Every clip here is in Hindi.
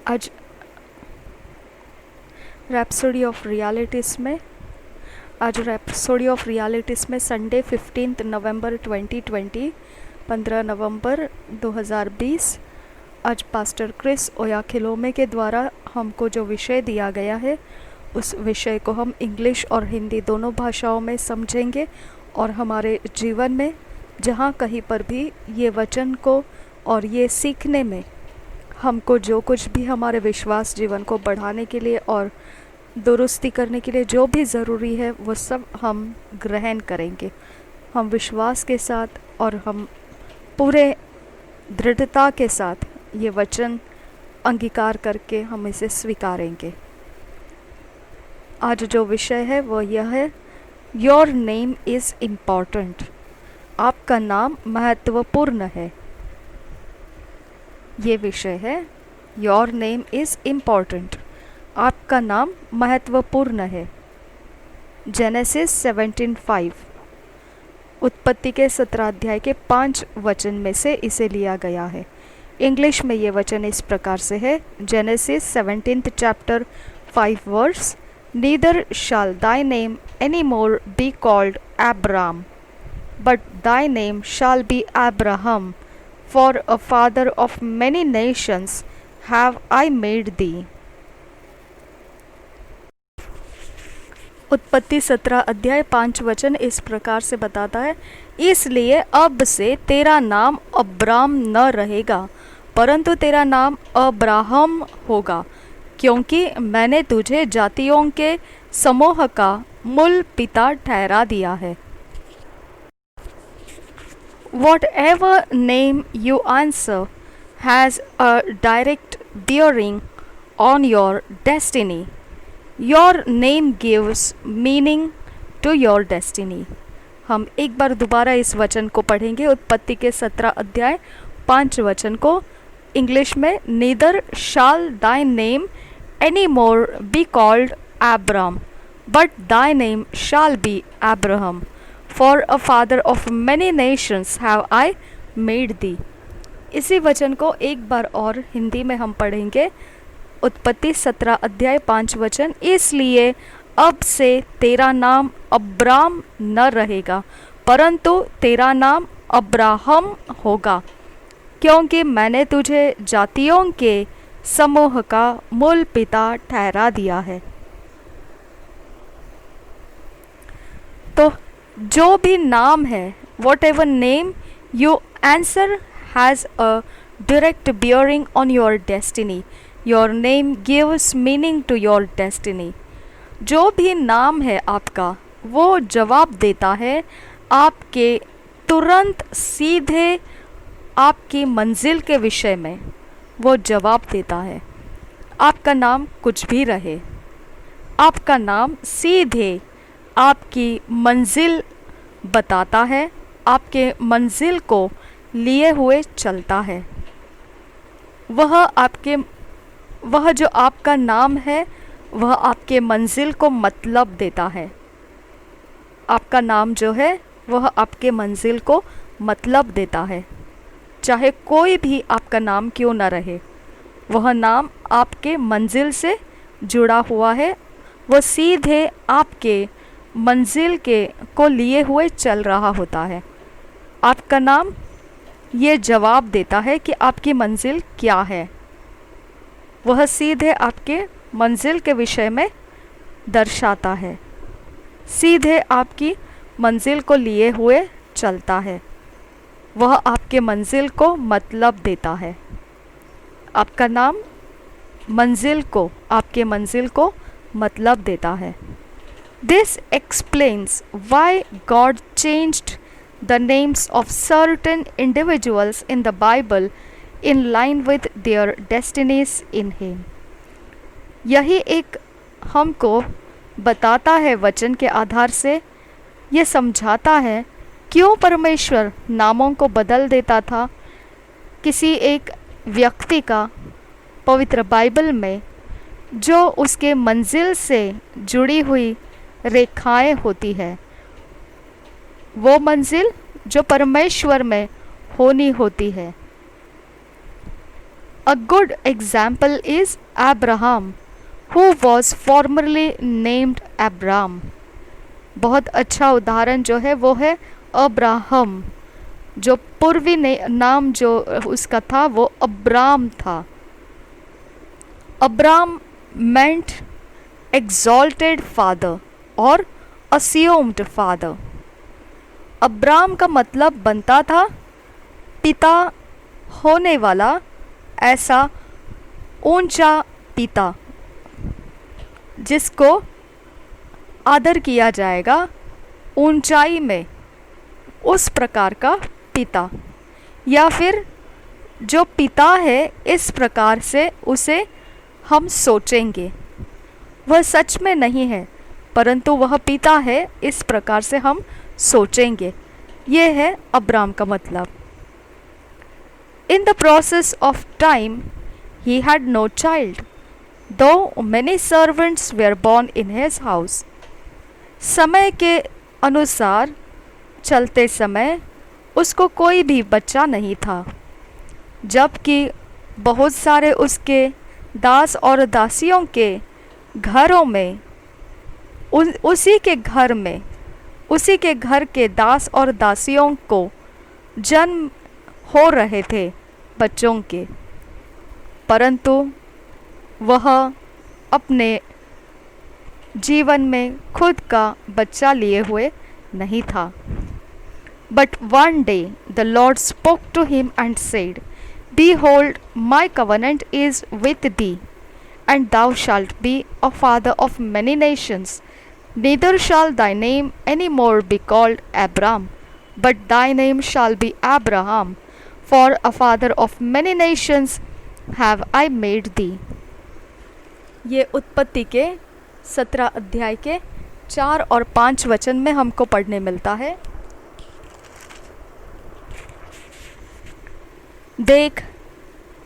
आज रैप्सोडी ऑफ रियलिटीज़ में संडे 15 नवंबर 2020 15 नवंबर 2020 आज पास्टर क्रिस ओयाखिलोमे के द्वारा हमको जो विषय दिया गया है उस विषय को हम इंग्लिश और हिंदी दोनों भाषाओं में समझेंगे और हमारे जीवन में जहाँ कहीं पर भी ये वचन को और ये सीखने में हमको जो कुछ भी हमारे विश्वास जीवन को बढ़ाने के लिए और दुरुस्ती करने के लिए जो भी ज़रूरी है वो सब हम ग्रहण करेंगे। हम विश्वास के साथ और हम पूरे दृढ़ता के साथ ये वचन अंगीकार करके हम इसे स्वीकारेंगे। आज जो विषय है वो यह है, योर नेम इज़ इम्पॉर्टेंट। आपका नाम महत्वपूर्ण है। ये विषय है, योर नेम इज़ इम्पॉर्टेंट। आपका नाम महत्वपूर्ण है। जेनेसिस 17:5 उत्पत्ति के 17 अध्याय के 5 वचन में से इसे लिया गया है। इंग्लिश में ये वचन इस प्रकार से है, genesis 17th chapter 5 verse, neither shall thy name any more be called Abram, but thy name shall be Abraham, for a father of many nations have I made thee। उत्पत्ति 17 अध्याय 5 वचन इस प्रकार से बताता है, इसलिए अब से तेरा नाम अब्राम न रहेगा परंतु तेरा नाम अब्राहम होगा, क्योंकि मैंने तुझे जातियों के समूह का मूल पिता ठहरा दिया है। Whatever name you answer has a direct bearing on your destiny. Your name gives meaning to your destiny। हम एक बार दोबारा इस वचन को पढ़ेंगे, उत्पत्ति के 17 अध्याय 5 वचन को इंग्लिश में, neither shall thy name any more be called Abram, but thy name shall be Abraham, for a father of many nations have I made thee। इसी वचन को एक बार और हिंदी में हम पढ़ेंगे, उत्पत्ति 17 अध्याय 5 वचन, इसलिए अब से तेरा नाम अब्राम न रहेगा परंतु तेरा नाम अब्राहम होगा, क्योंकि मैंने तुझे जातियों के समूह का मूल पिता ठहरा दिया है। तो जो भी नाम है, whatever name you answer has a direct bearing on your destiny. Your name gives meaning to your destiny. जो भी नाम है आपका, वो जवाब देता है आपके तुरंत सीधे आपकी मंजिल के विषय में, वो जवाब देता है। आपका नाम कुछ भी रहे, आपका नाम सीधे आपकी मंजिल बताता है, आपके मंजिल को लिए हुए चलता है। वह जो आपका नाम है वह आपके मंजिल को मतलब देता है। आपका नाम जो है वह आपके मंजिल को मतलब देता है। चाहे कोई भी आपका नाम क्यों न रहे, वह नाम आपके मंजिल से जुड़ा हुआ है, वह सीधे आपके मंजिल के को लिए हुए चल रहा होता है। आपका नाम ये जवाब देता है कि आपकी मंजिल क्या है। वह सीधे आपके मंजिल के विषय में दर्शाता है, सीधे आपकी मंजिल को लिए हुए चलता है। वह आपके मंजिल को मतलब देता है। आपका नाम मंजिल को, आपके मंजिल को मतलब देता है। This explains Y God changed the names of certain individuals in the Bible in line with their destinies in Him। यही एक हमको बताता है, वचन के आधार से ये समझाता है क्यों परमेश्वर नामों को बदल देता था किसी एक व्यक्ति का पवित्र बाइबल में, जो उसके मंजिल से जुड़ी हुई रेखाएं होती है, वो मंजिल जो परमेश्वर में होनी होती है। A good example is Abraham, who was formerly named Abram. बहुत अच्छा उदाहरण जो है वो है अब्राहम, जो पूर्वी नाम जो उसका था वो अब्राम था। अब्राम meant exalted father और assumed father। अब्राम का मतलब बनता था पिता होने वाला, ऐसा ऊंचा पिता जिसको आदर किया जाएगा ऊंचाई में, उस प्रकार का पिता। या फिर जो पिता है इस प्रकार से उसे हम सोचेंगे, वह सच में नहीं है परंतु वह पिता है इस प्रकार से हम सोचेंगे। ये है अब्राम का मतलब। In the process of time he had no child though many servants were born in his house. समय के अनुसार चलते समय उसको कोई भी बच्चा नहीं था, जबकि बहुत सारे उसके दास और दासियों के घरों में उसी के घर के दास और दासियों को जन्म हो रहे थे बच्चों के, परंतु वह अपने जीवन में खुद का बच्चा लिए हुए नहीं था। But one day the Lord spoke to him and said, Behold, my covenant is with thee, and thou shalt be a father of many nations. Neither shall thy name any more be called Abram, but thy name shall be Abraham, for a father of many nations have I made thee। ये उत्पत्ति के 17 अध्याय के 4 और 5 वचन में हमको पढ़ने मिलता है। देख,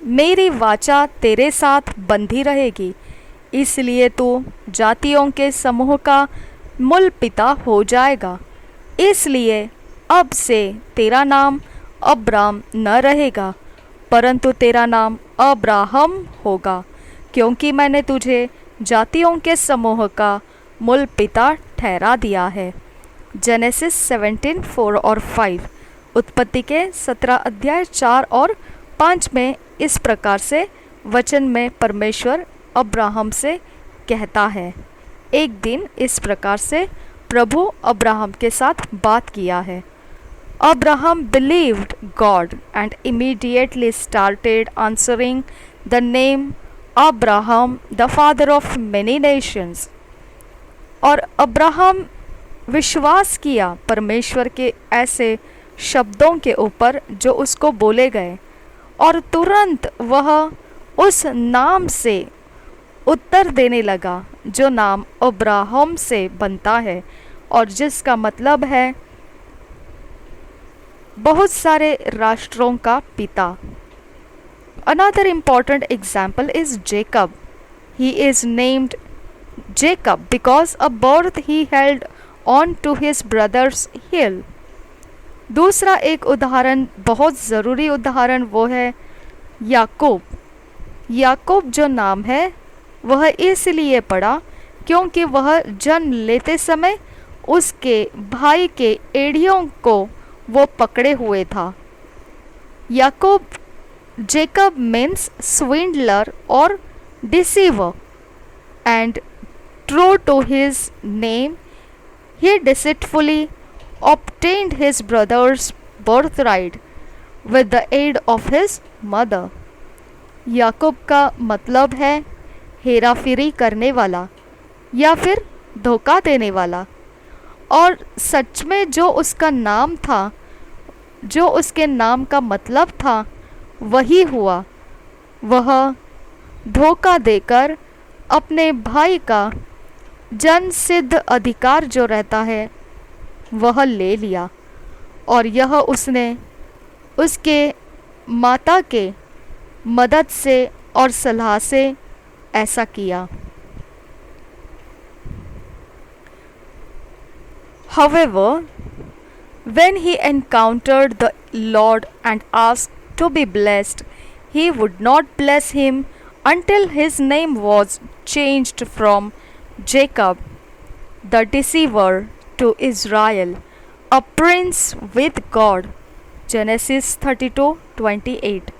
मेरी वाचा तेरे साथ बंधी रहेगी, इसलिए तू जातियों के समूह का मूल पिता हो जाएगा। इसलिए अब से तेरा नाम अब्राम न रहेगा, परंतु तेरा नाम अब्राहम होगा, क्योंकि मैंने तुझे जातियों के समूह का मूल पिता ठहरा दिया है। जेनेसिस 17:4 और 5। उत्पत्ति के 17 अध्याय 4 और 5 में इस प्रकार से वचन में परमेश्वर अब्राहम से कहता है। एक दिन इस प्रकार से प्रभु अब्राहम के साथ बात किया है। Abraham believed God and immediately started answering the name Abraham the father of many Nations. और अब्राहम विश्वास किया परमेश्वर के ऐसे शब्दों के ऊपर जो उसको बोले गए, और तुरंत वह उस नाम से उत्तर देने लगा जो नाम अब्राहम से बनता है और जिसका मतलब है बहुत सारे राष्ट्रों का पिता। Another important example is Jacob. He is named Jacob because a birth he held on to his brother's heel। दूसरा एक उदाहरण, बहुत ज़रूरी उदाहरण, वो है याकूब। याकूब जो नाम है वह इसलिए पड़ा क्योंकि वह जन्म लेते समय उसके भाई के एड़ियों को वो पकड़े हुए था। याकूब, जेकब मीन्स स्विंडलर और deceiver, and true to his name he deceitfully obtained his brother's birthright with the aid of his mother। याकूब का मतलब है हेरा फेरी करने वाला या फिर धोखा देने वाला, और सच में जो उसका नाम था, जो उसके नाम का मतलब था वही हुआ। वह धोखा देकर अपने भाई का जन्म सिद्ध अधिकार जो रहता है वह ले लिया, और यह उसने उसके माता के मदद से और सलाह से ऐसा किया। However, when he encountered the Lord and asked to be blessed, he would not bless him until his name was changed from Jacob, the deceiver, to Israel, a prince with God. Genesis 32:28.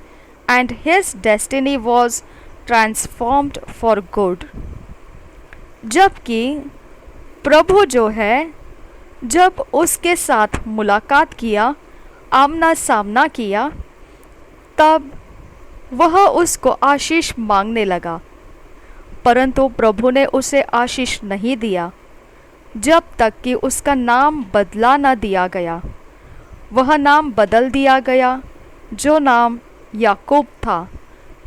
And his destiny was transformed for good. जबकि प्रभु जो है, जब उसके साथ मुलाकात किया, आमना सामना किया, तब वह उसको आशीष मांगने लगा, परंतु प्रभु ने उसे आशीष नहीं दिया जब तक कि उसका नाम बदला न दिया गया। वह नाम बदल दिया गया जो नाम याकूब था,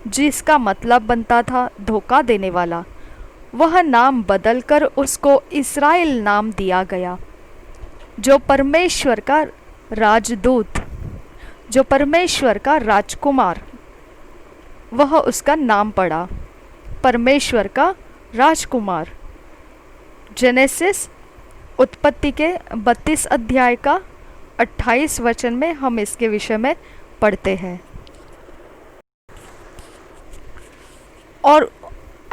जिसका मतलब बनता था धोखा देने वाला। वह नाम बदलकर उसको इस्राएल नाम दिया गया, जो परमेश्वर का राजदूत, जो परमेश्वर का राजकुमार, वह उसका नाम पड़ा, परमेश्वर का राजकुमार। जेनेसिस उत्पत्ति के 32 अध्याय का 28 वचन में हम इसके विषय में पढ़ते हैं। और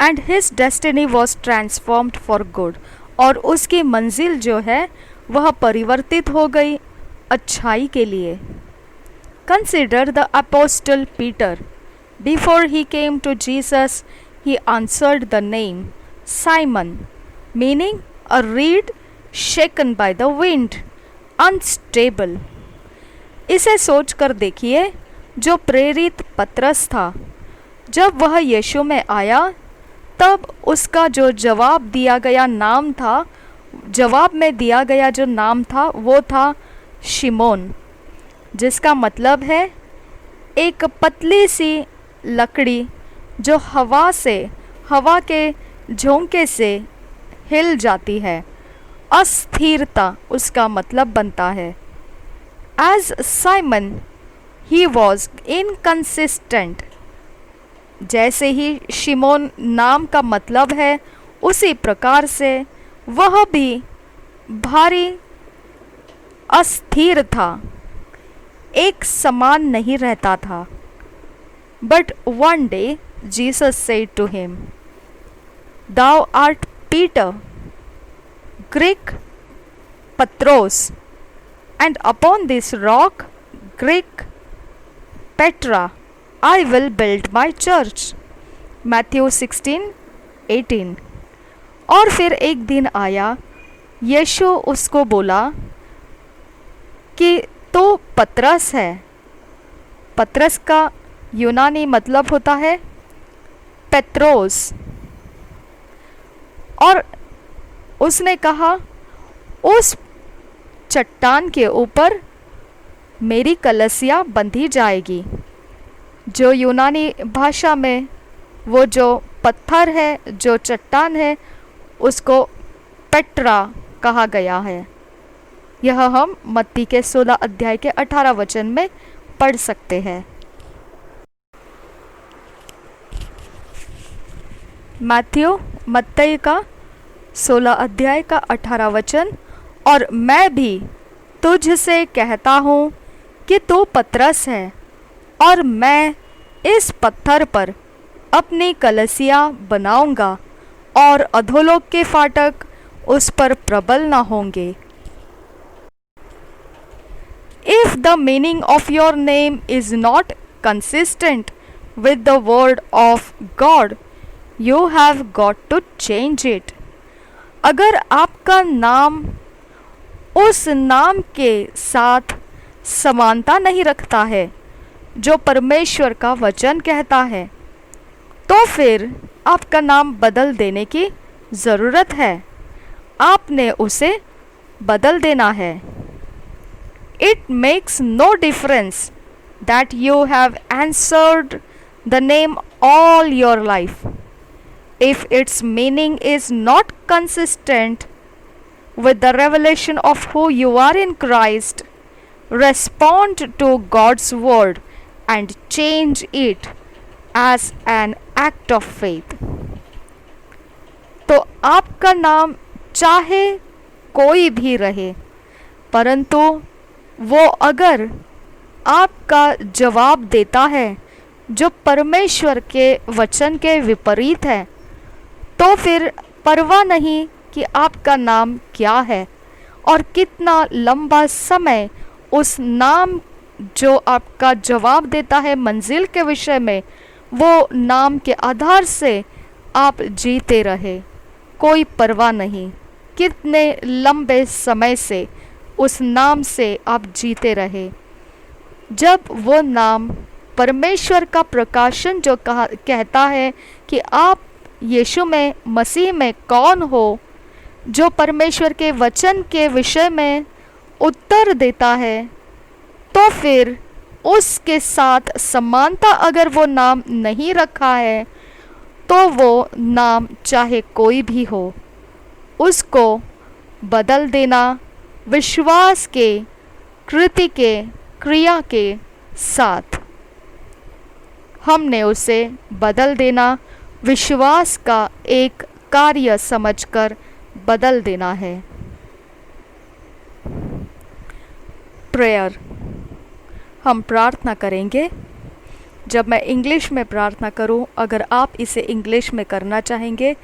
and his destiny was transformed for good, और उसकी मंजिल जो है वह परिवर्तित हो गई अच्छाई के लिए। Consider the apostle Peter. Before he came to Jesus, he answered the name Simon, meaning a reed shaken by the wind, unstable. इसे सोच कर देखिए, जो प्रेरित पतरस था, जब वह यीशु में आया, तब उसका जो जवाब दिया गया नाम था, जवाब में दिया गया जो नाम था वो था शिमोन, जिसका मतलब है एक पतली सी लकड़ी जो हवा के झोंके से हिल जाती है। अस्थिरता उसका मतलब बनता है। As Simon he was inconsistent. जैसे ही शिमोन नाम का मतलब है, उसी प्रकार से वह भी भारी अस्थिर था, एक समान नहीं रहता था। But one day Jesus said to him, Thou art Peter, Greek Patros, and upon this rock, Greek Petra, I will build my church. Matthew 16:18। और फिर एक दिन आया, यीशु उसको बोला कि तो पतरस है। पतरस का यूनानी मतलब होता है पेत्रोस। और उसने कहा, उस चट्टान के ऊपर मेरी कलसिया बंधी जाएगी। जो यूनानी भाषा में वो जो पत्थर है, जो चट्टान है, उसको पेट्रा कहा गया है। यह हम मत्ती के 16 अध्याय के 18 वचन में पढ़ सकते हैं। मत्ती का 16 अध्याय का 18 वचन। और मैं भी तुझसे कहता हूँ कि तू पतरस है, और मैं इस पत्थर पर अपनी कलसिया बनाऊंगा, और अधोलोक के फाटक उस पर प्रबल न होंगे। If the meaning of your name is not consistent with the word of God, you have got to change it. अगर आपका नाम उस नाम के साथ समानता नहीं रखता है जो परमेश्वर का वचन कहता है, तो फिर आपका नाम बदल देने की ज़रूरत है। आपने उसे बदल देना है। It makes no difference that you have answered the name all your life. If its meaning is not consistent with the revelation of who you are in Christ, respond to God's word and change it as an act of faith. तो आपका नाम चाहे कोई भी रहे, परंतु वो अगर आपका जवाब देता है जो परमेश्वर के वचन के विपरीत है, तो फिर परवाह नहीं कि आपका नाम क्या है और कितना लंबा समय उस नाम जो आपका जवाब देता है मंजिल के विषय में, वो नाम के आधार से आप जीते रहे। कोई परवाह नहीं कितने लंबे समय से उस नाम से आप जीते रहे। जब वो नाम परमेश्वर का प्रकाशन जो कहता है कि आप यीशु में मसीह में कौन हो, जो परमेश्वर के वचन के विषय में उत्तर देता है, तो फिर उसके साथ समानता अगर वो नाम नहीं रखा है, तो वो नाम चाहे कोई भी हो, उसको बदल देना विश्वास के, कृति के, क्रिया के साथ हमने उसे बदल देना, विश्वास का एक कार्य समझकर बदल देना है। प्रेयर, हम प्रार्थना करेंगे। जब मैं इंग्लिश में प्रार्थना करूं, अगर आप इसे इंग्लिश में करना चाहेंगे,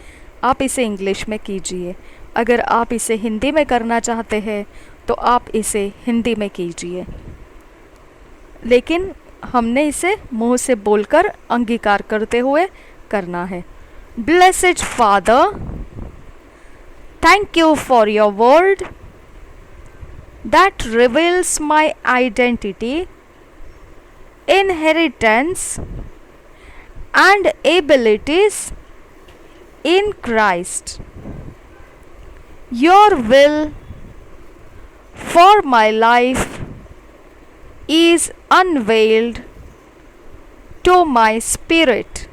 आप इसे इंग्लिश में कीजिए। अगर आप इसे हिंदी में करना चाहते हैं, तो आप इसे हिंदी में कीजिए। लेकिन हमने इसे मुंह से बोलकर अंगीकार करते हुए करना है। Blessed father, thank you for your word that reveals my identity, inheritance, and abilities in Christ. Your will for my life is unveiled to my spirit,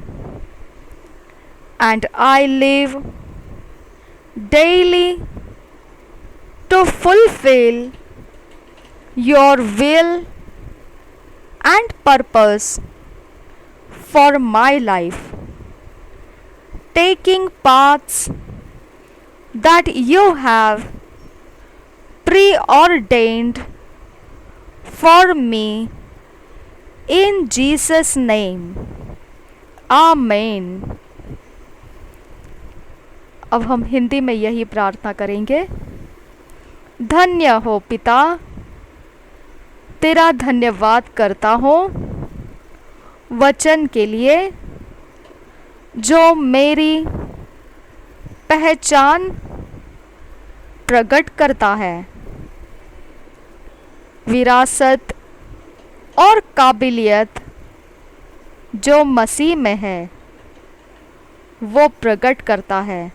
and I live daily to fulfill your will and purpose for my life, taking paths that you have preordained for me in Jesus' name. Amen. अब हम हिंदी में यही प्रार्थना करेंगे। धन्य हो पिता, तेरा धन्यवाद करता हूँ वचन के लिए जो मेरी पहचान प्रकट करता है, विरासत और काबिलियत जो मसीह में है वो प्रकट करता है।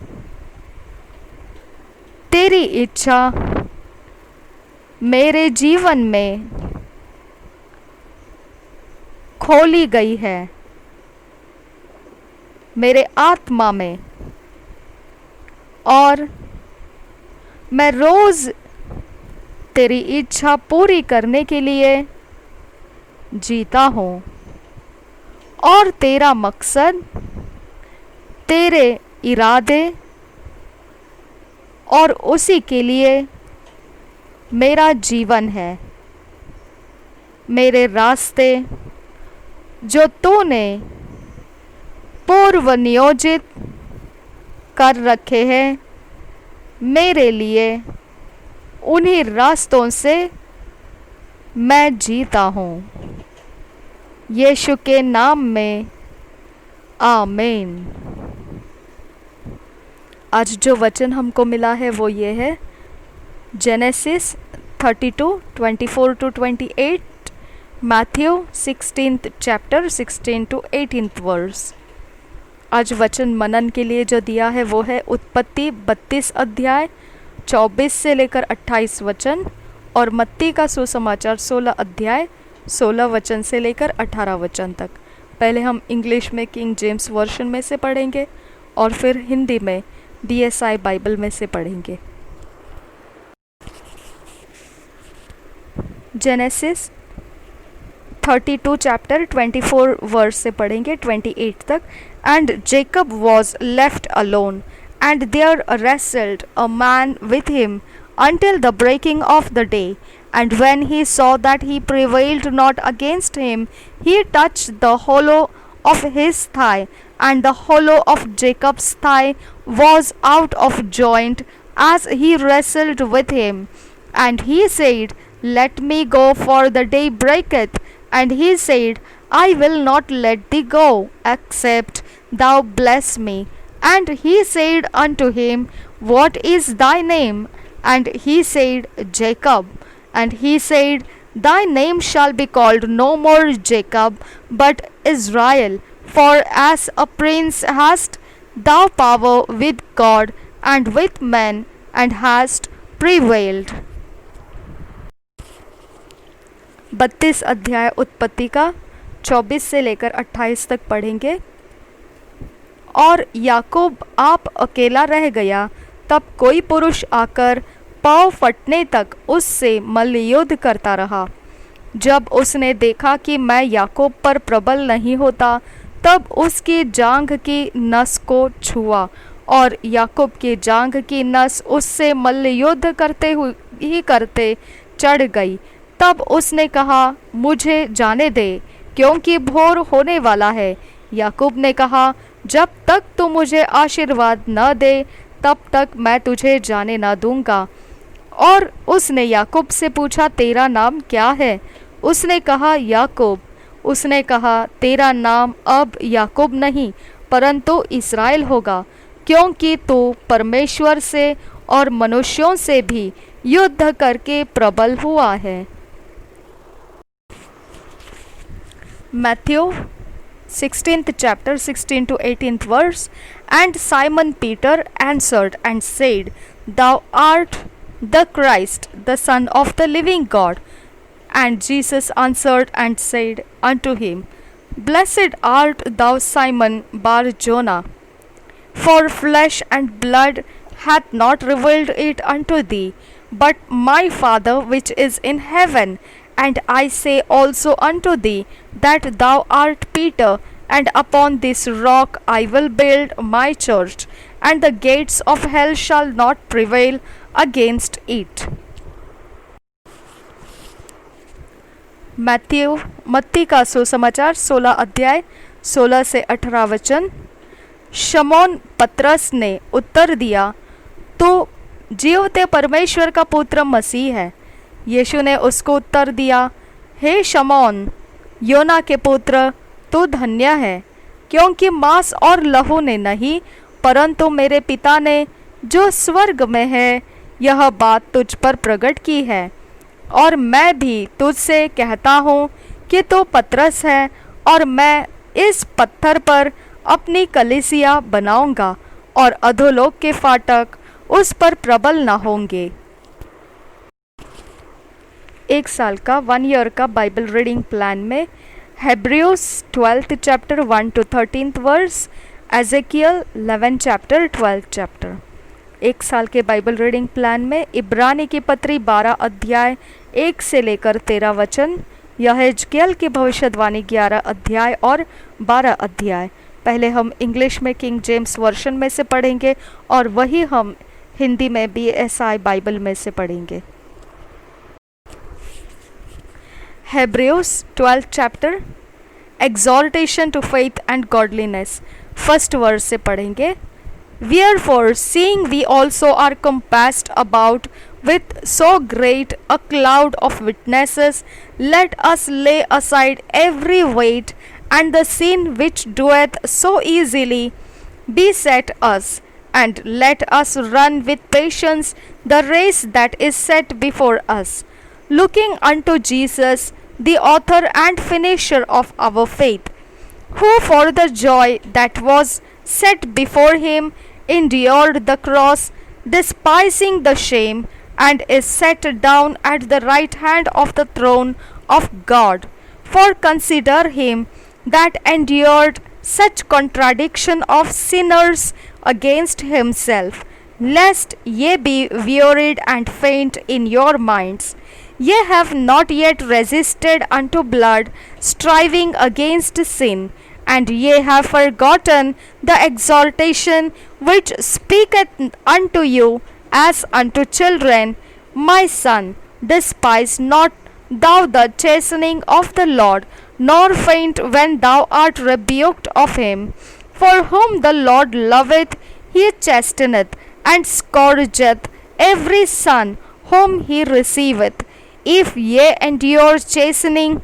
तेरी इच्छा मेरे जीवन में खोली गई है, मेरे आत्मा में, और मैं रोज़ तेरी इच्छा पूरी करने के लिए जीता हूँ और तेरा मकसद, तेरे इरादे और उसी के लिए मेरा जीवन है। मेरे रास्ते जो तूने पूर्व नियोजित कर रखे हैं मेरे लिए, उन्हीं रास्तों से मैं जीता हूँ। यीशु के नाम में आमीन। आज जो वचन हमको मिला है वो ये है, genesis 32:24-28, Matthew 16th chapter 16 to 18th verse। आज वचन मनन के लिए जो दिया है वो है उत्पत्ति 32 अध्याय 24 से लेकर 28 वचन, और मत्ती का सुसमाचार 16 अध्याय 16 वचन से लेकर 18 वचन तक। पहले हम इंग्लिश में किंग जेम्स वर्शन में से पढ़ेंगे और फिर हिंदी में DSI बाइबल में से पढ़ेंगे। जेनेसिस 32 चैप्टर 24 वर्स से पढ़ेंगे 28 तक। And Jacob was left alone and there wrestled a man with him until the breaking of the day. And when he saw that he prevailed not against him, he touched the hollow of his thigh, and the hollow of Jacob's thigh was out of joint as he wrestled with him. And he said, Let me go, for the day breaketh. And he said, I will not let thee go, except thou bless me. And he said unto him, What is thy name? And he said, Jacob. And he said, Thy name shall be called no more Jacob, but Israel, for as a prince hast thou power with God and with men, and hast prevailed. 32 अध्याय उत्पत्ति का 24 से लेकर 28 तक पढ़ेंगे। और याकूब आप अकेला रह गया, तब कोई पुरुष आकर पाँव फटने तक उससे मल्लयुद्ध करता रहा। जब उसने देखा कि मैं याकूब पर प्रबल नहीं होता, तब उसकी जांघ की नस को छुआ, और याकूब की जांघ की नस उससे मल्लयुद्ध करते चढ़ गई। तब उसने कहा, मुझे जाने दे, क्योंकि भोर होने वाला है। याकूब ने कहा, जब तक तू मुझे आशीर्वाद न दे, तब तक मैं तुझे जाने न दूंगा। और उसने याकूब से पूछा, तेरा नाम क्या है? उसने कहा, याकूब। उसने कहा, तेरा नाम अब याकूब नहीं, परंतु इस्राएल होगा, क्योंकि तू परमेश्वर से और मनुष्यों से भी युद्ध करके प्रबल हुआ है। Matthew 16th chapter 16 to 18th verse. And Simon Peter answered and said, Thou art the Christ, the Son of the living God. And Jesus answered and said unto him, Blessed art thou, Simon Bar-Jonah, for flesh and blood hath not revealed it unto thee, but my Father which is in heaven. And I say also unto thee, that thou art Peter, and upon this rock I will build my church, and the gates of hell shall not prevail against it. मत्ती का सुसमाचार 16 अध्याय 16 से 18 वचन। शमौन पतरस ने उत्तर दिया, तू जीवते परमेश्वर का पुत्र मसीह है। यीशु ने उसको उत्तर दिया, हे शमौन, योना के पुत्र, तू धन्य है, क्योंकि मांस और लहू ने नहीं, परंतु मेरे पिता ने जो स्वर्ग में है यह बात तुझ पर प्रकट की है। और मैं भी तुझसे कहता हूँ कि तू पतरस है, और मैं इस पत्थर पर अपनी कलीसिया बनाऊंगा, और अधोलोक के फाटक उस पर प्रबल न होंगे। एक साल का 1 ईयर का बाइबल रीडिंग प्लान में Hebrews 12th chapter 1 to 13th verse, Ezekiel 11 chapter 12 chapter. एक साल के बाइबल रीडिंग प्लान में इब्रानी की पत्री 12 अध्याय 1 से लेकर 13 वचन, यहेजकेल की भविष्यवाणी 11 अध्याय और 12 अध्याय। पहले हम इंग्लिश में किंग जेम्स वर्शन में से पढ़ेंगे, और वही हम हिंदी में BSI बाइबल में से पढ़ेंगे। Hebrews 12th chapter, exhortation to faith and godliness, first verse से पढ़ेंगे। Wherefore, seeing we also are compassed about with so great a cloud of witnesses, let us lay aside every weight and the sin which doeth so easily beset us, and let us run with patience the race that is set before us, looking unto Jesus, the author and finisher of our faith, who for the joy that was set before him endured the cross, despising the shame, and is set down at the right hand of the throne of God. For consider him that endured such contradiction of sinners against himself, lest ye be wearied and faint in your minds. Ye have not yet resisted unto blood, striving against sin, and ye have forgotten the exhortation which speaketh unto you as unto children. My son, despise not thou the chastening of the Lord, nor faint when thou art rebuked of him. For whom the Lord loveth, he chasteneth, and scourgeth every son whom he receiveth. If ye endure chastening,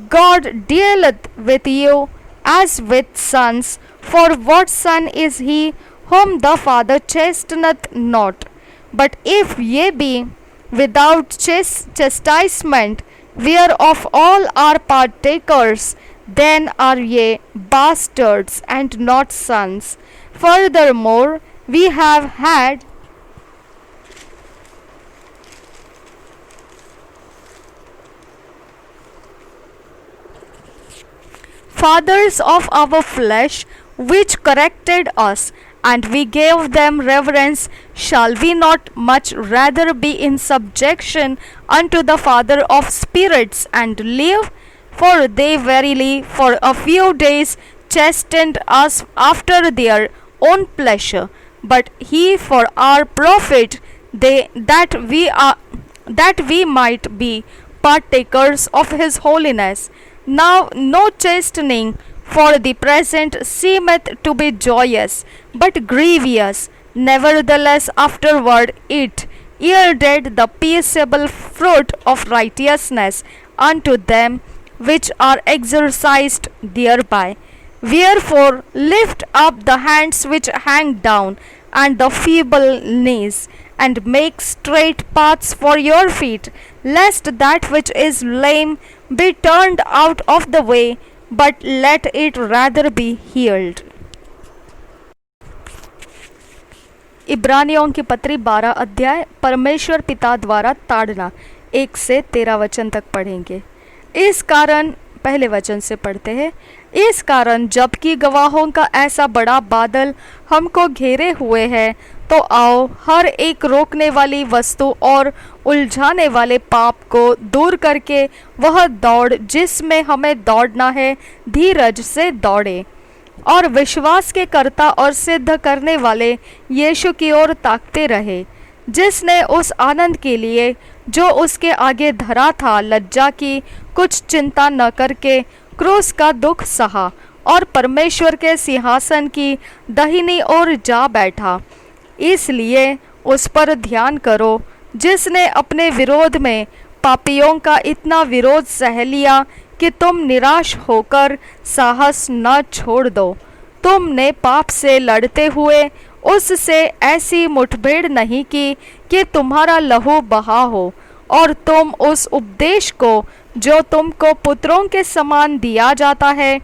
God dealeth with you as with sons. For what son is he whom the Father chasteneth not? But if ye be without chastisement, whereof all are partakers, then are ye bastards and not sons. Furthermore, we have had fathers of our flesh which corrected us, and we gave them reverence. Shall we not much rather be in subjection unto the Father of spirits and live? For they verily for a few days chastened us after their own pleasure, but he for our profit, that we might be partakers of his holiness. Now no chastening for the present seemeth to be joyous, but grievous. Nevertheless afterward it yielded the peaceable fruit of righteousness unto them which are exercised thereby. Wherefore lift up the hands which hang down, and the feeble knees, and make straight paths for your feet, lest that which is lame be turned out of the way, but let it rather be healed. इब्रानियों की पत्री 12 अध्याय परमेश्वर पिता द्वारा ताड़ना 1 से 13 वचन तक पढ़ेंगे। इस कारण पहले वचन से पढ़ते हैं। इस कारण जबकि गवाहों का ऐसा बड़ा बादल हमको घेरे हुए है, तो आओ हर एक रोकने वाली वस्तु और उलझाने वाले पाप को दूर करके वह दौड़ जिसमें हमें दौड़ना है धीरज से दौड़े, और विश्वास के कर्ता और सिद्ध करने वाले यीशु की ओर ताकते रहे, जिसने उस आनंद के लिए जो उसके आगे धरा था लज्जा की कुछ चिंता न करके क्रूस का दुख सहा, और परमेश्वर के सिंहासन की दाहिनी ओर जा बैठा। इसलिए उस पर ध्यान करो जिसने अपने विरोध में पापियों का इतना विरोध सह लिया कि तुम निराश होकर साहस न छोड़ दो। तुमने पाप से लड़ते हुए उससे ऐसी मुठभेड़ नहीं की कि तुम्हारा लहू बहा हो, और तुम उस उपदेश को जो तुमको पुत्रों के समान दिया जाता है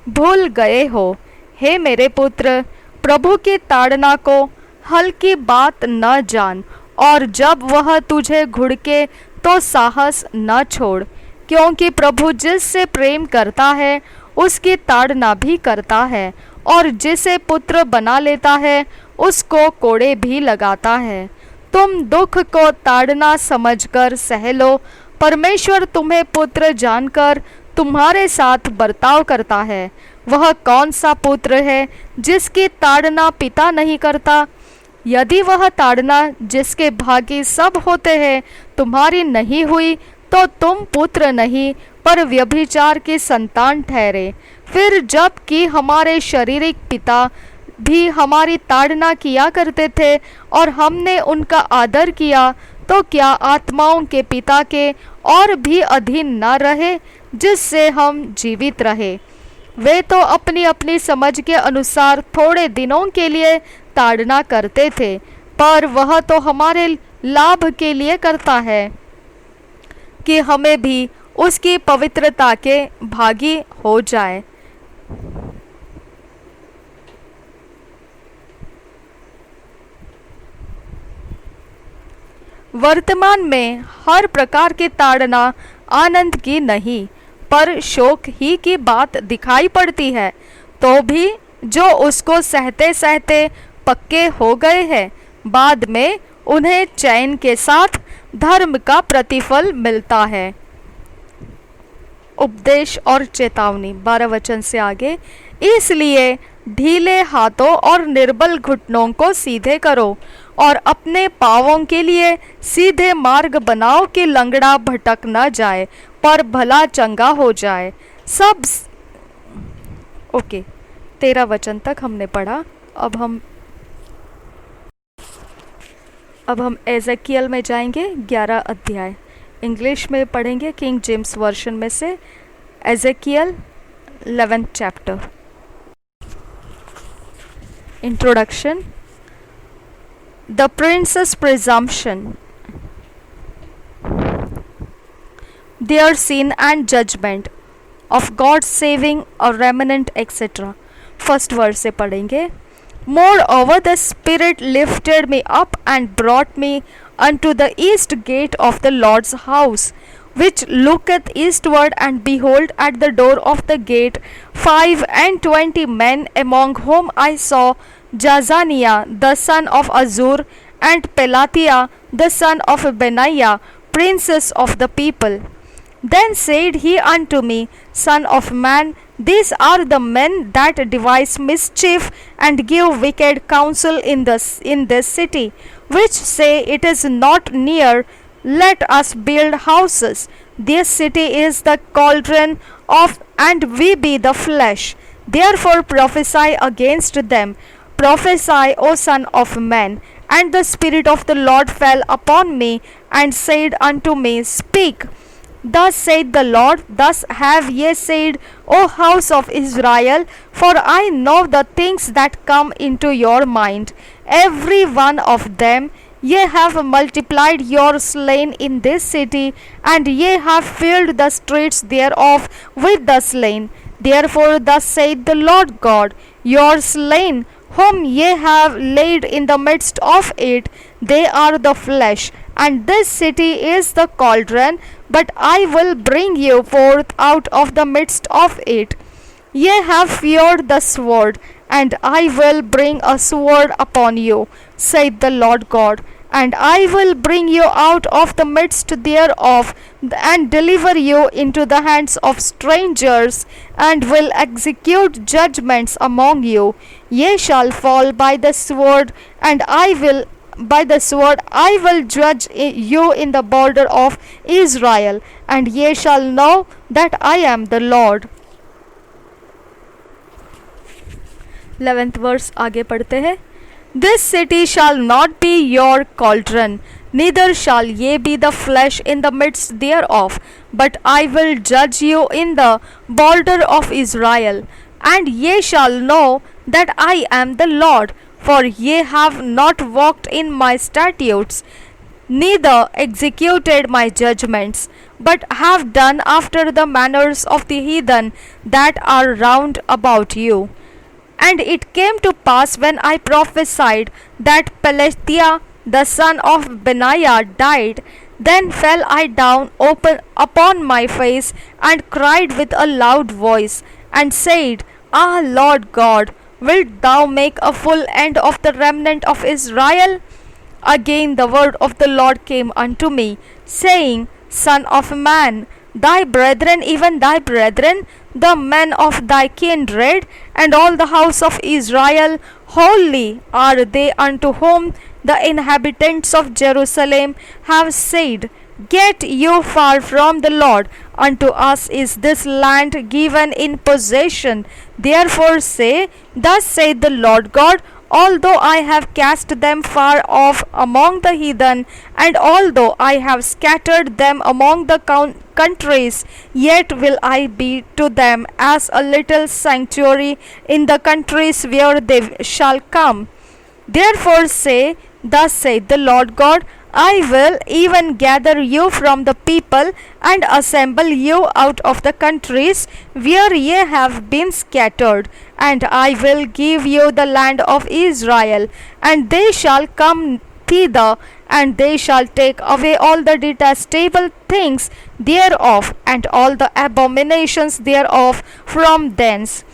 भूल गए हो। हे मेरे पुत्र, प्रभु की ताड़ना को हल्की बात न जान, और जब वह तुझे घुड़के तो साहस न छोड़, क्योंकि प्रभु जिससे प्रेम करता है उसकी ताड़ना भी करता है, और जिसे पुत्र बना लेता है उसको कोड़े भी लगाता है। तुम दुख को ताड़ना समझकर सह लो। परमेश्वर तुम्हें पुत्र जानकर तुम्हारे साथ बर्ताव करता है। वह कौन सा पुत्र है जिसकी ताड़ना पिता नहीं करता? यदि वह ताड़ना जिसके भागी सब होते हैं तुम्हारी नहीं हुई, तो तुम पुत्र नहीं पर व्यभिचार की संतान ठहरे। फिर जबकि हमारे शारीरिक पिता भी हमारी ताड़ना किया करते थे और हमने उनका आदर किया, तो क्या आत्माओं के पिता के और भी अधीन न रहे जिससे हम जीवित रहे? वे तो अपनी अपनी समझ के अनुसार थोड़े दिनों के लिए ताड़ना करते थे, पर वह तो हमारे लाभ के लिए करता है कि हमें भी उसकी पवित्रता के भागी हो जाए। वर्तमान में हर प्रकार की ताड़ना आनंद की नहीं पर शोक ही की बात दिखाई पड़ती है, तो भी जो उसको सहते सहते पक्के हो गए हैं, बाद में उन्हें चैन के साथ धर्म का प्रतिफल मिलता है। उपदेश और चेतावनी 12 वचन से आगे। इसलिए ढीले हाथों और निर्बल घुटनों को सीधे करो, और अपने पांवों के लिए सीधे मार्ग बनाओ कि लंगड़ा भटक न जाए पर भला चंगा हो जाए। सब ओके, 13 वचन तक हमने पढ़ा। अब हम एजेकियल में जाएंगे, 11 अध्याय। इंग्लिश में पढ़ेंगे किंग जेम्स वर्शन में से। Ezekiel 11th chapter. Introduction. The princess presumption, their sin and judgment, of God saving a remnant, etc. First verse से पढ़ेंगे। Moreover, the Spirit lifted me up and brought me unto the east gate of the Lord's house, which looketh eastward, and behold, at the door of the gate 25 men, among whom I saw Jazaniah the son of Azur, and Pelatiah the son of Benaiah, princes of the people. Then said he unto me, Son of man, these are the men that devise mischief and give wicked counsel in this city, which say, It is not near, let us build houses. This city is the cauldron of, and we be the flesh. Therefore prophesy against them. Prophesy, O son of man. And the Spirit of the Lord fell upon me, and said unto me, Speak. Thus saith the Lord, thus have ye said, O house of Israel, for I know the things that come into your mind, every one of them. Ye have multiplied your slain in this city, and ye have filled the streets thereof with the slain. Therefore thus saith the Lord God, your slain, whom ye have laid in the midst of it, they are the flesh, and this city is the cauldron, but I will bring you forth out of the midst of it. Ye have feared the sword, and I will bring a sword upon you, saith the Lord God. And I will bring you out of the midst thereof, and deliver you into the hands of strangers, and will execute judgments among you. Ye shall fall by the sword, and by the sword I will judge you in the border of Israel, and ye shall know that I am the Lord. 11th verse आगे पढ़ते हैं। This city shall not be your cauldron, neither shall ye be the flesh in the midst thereof, but I will judge you in the border of Israel. And ye shall know that I am the Lord, for ye have not walked in my statutes, neither executed my judgments, but have done after the manners of the heathen that are round about you. And it came to pass, when I prophesied, that Pelatiah the son of Benaiah died, then fell I down upon my face, and cried with a loud voice, and said, Ah, Lord God, wilt thou make a full end of the remnant of Israel? Again the word of the Lord came unto me, saying, Son of man, thy brethren, even thy brethren, the men of thy kindred, and all the house of Israel, holy are they unto whom the inhabitants of Jerusalem have said, Get you far from the Lord, unto us is this land given in possession. Therefore say, Thus saith the Lord God, although I have cast them far off among the heathen, and although I have scattered them among the countries, yet will I be to them as a little sanctuary in the countries where they shall come. Therefore say, Thus saith the Lord God, I will even gather you from the people, and assemble you out of the countries where ye have been scattered, and I will give you the land of Israel, and they shall come thither, and they shall take away all the detestable things thereof, and all the abominations thereof from thence.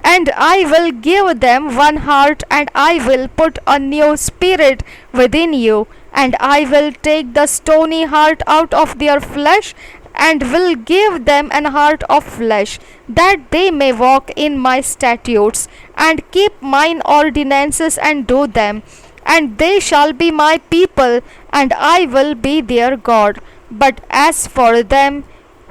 And I will give them one heart, and I will put a new spirit within you, and I will take the stony heart out of their flesh, and will give them an heart of flesh, that they may walk in my statutes, and keep mine ordinances, and do them. And they shall be my people, and I will be their God. But as for them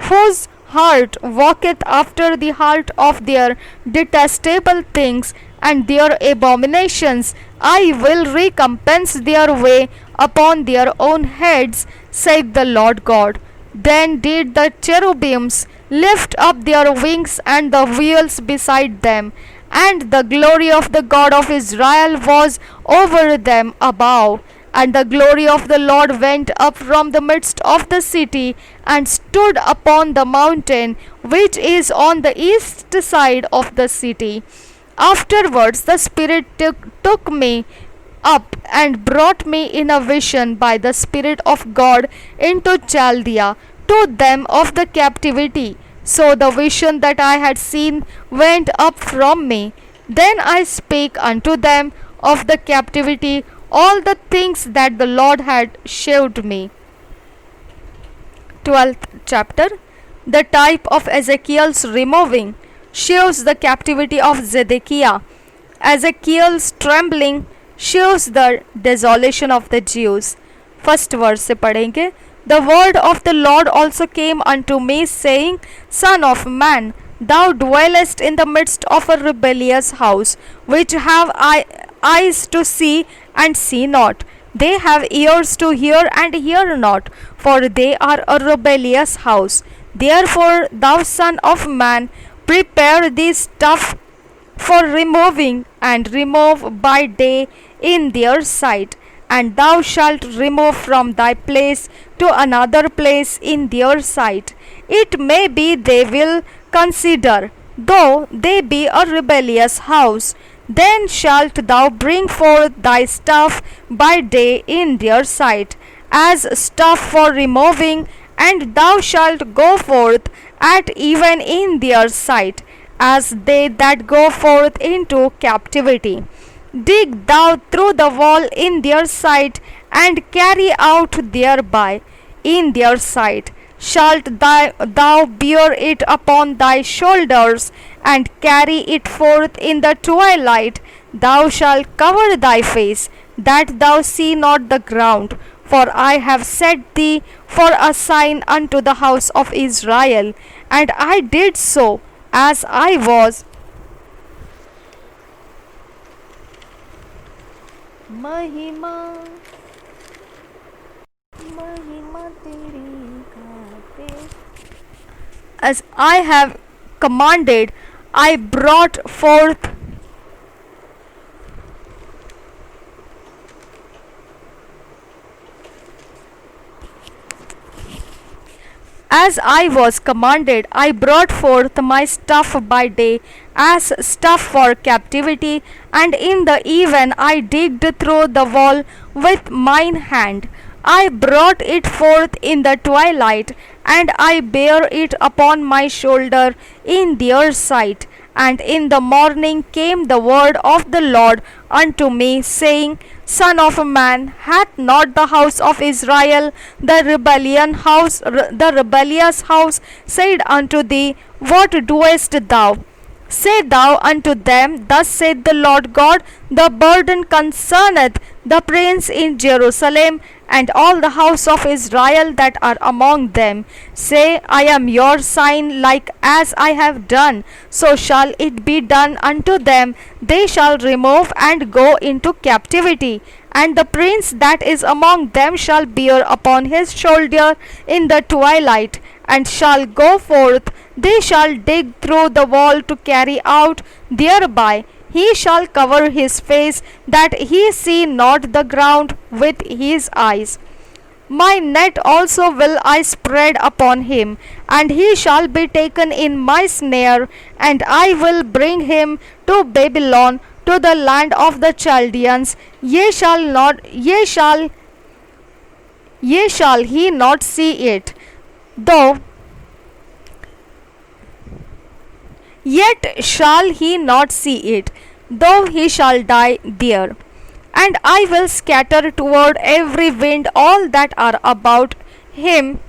whose heart walketh after the heart of their detestable things and their abominations, I will recompense their way upon their own heads, saith the Lord God. Then did the cherubims lift up their wings and the wheels beside them, and the glory of the God of Israel was over them above. And the glory of the Lord went up from the midst of the city and stood upon the mountain which is on the east side of the city. Afterwards the Spirit took me up and brought me in a vision by the Spirit of God into Chaldea to them of the captivity. So the vision that I had seen went up from me. Then I spake unto them of the captivity all the things that the Lord had shewed me. 12th chapter. The type of Ezekiel's removing shows the captivity of Zedekiah. Ezekiel's trembling shows the desolation of the Jews. First verse से पढ़ेंगे. The word of the Lord also came unto me, saying, Son of man, thou dwellest in the midst of a rebellious house, which have eyes to see and see not. They have ears to hear and hear not, for they are a rebellious house. Therefore, thou son of man, prepare thee stuff for removing, and remove by day in their sight. And thou shalt remove from thy place to another place in their sight. It may be they will consider, though they be a rebellious house. Then shalt thou bring forth thy stuff by day in their sight, as stuff for removing, and thou shalt go forth at even in their sight, as they that go forth into captivity. Dig thou through the wall in their sight, and carry out thereby in their sight. Shalt thou bear it upon thy shoulders, and carry it forth in the twilight. Thou shalt cover thy face, that thou see not the ground. For I have set thee for a sign unto the house of Israel. And I did so, as I was महिमा महिमा तेरी गाते. As I have commanded, I brought forth As I was commanded, I brought forth my stuff by day as stuff for captivity, and in the even I digged through the wall with mine hand. I brought it forth in the twilight, and I bare it upon my shoulder in their sight. And in the morning came the word of the Lord unto me, saying, Son of man, hath not the house of Israel, the rebellious house, said unto thee, What doest thou? Say thou unto them, Thus saith the Lord God, The burden concerneth the prince in Jerusalem, and all the house of Israel that are among them. Say, I am your sign, like as I have done, so shall it be done unto them. They shall remove and go into captivity, and the prince that is among them shall bear upon his shoulder in the twilight, and shall go forth. They shall dig through the wall to carry out thereby. He shall cover his face, that he see not the ground with his eyes. My net also will I spread upon him, and he shall be taken in my snare, and I will bring him to Babylon, to the land of the Chaldeans. Ye shall he not see it, though yet shall he not see it, though he shall die there. And I will scatter toward every wind all that are about him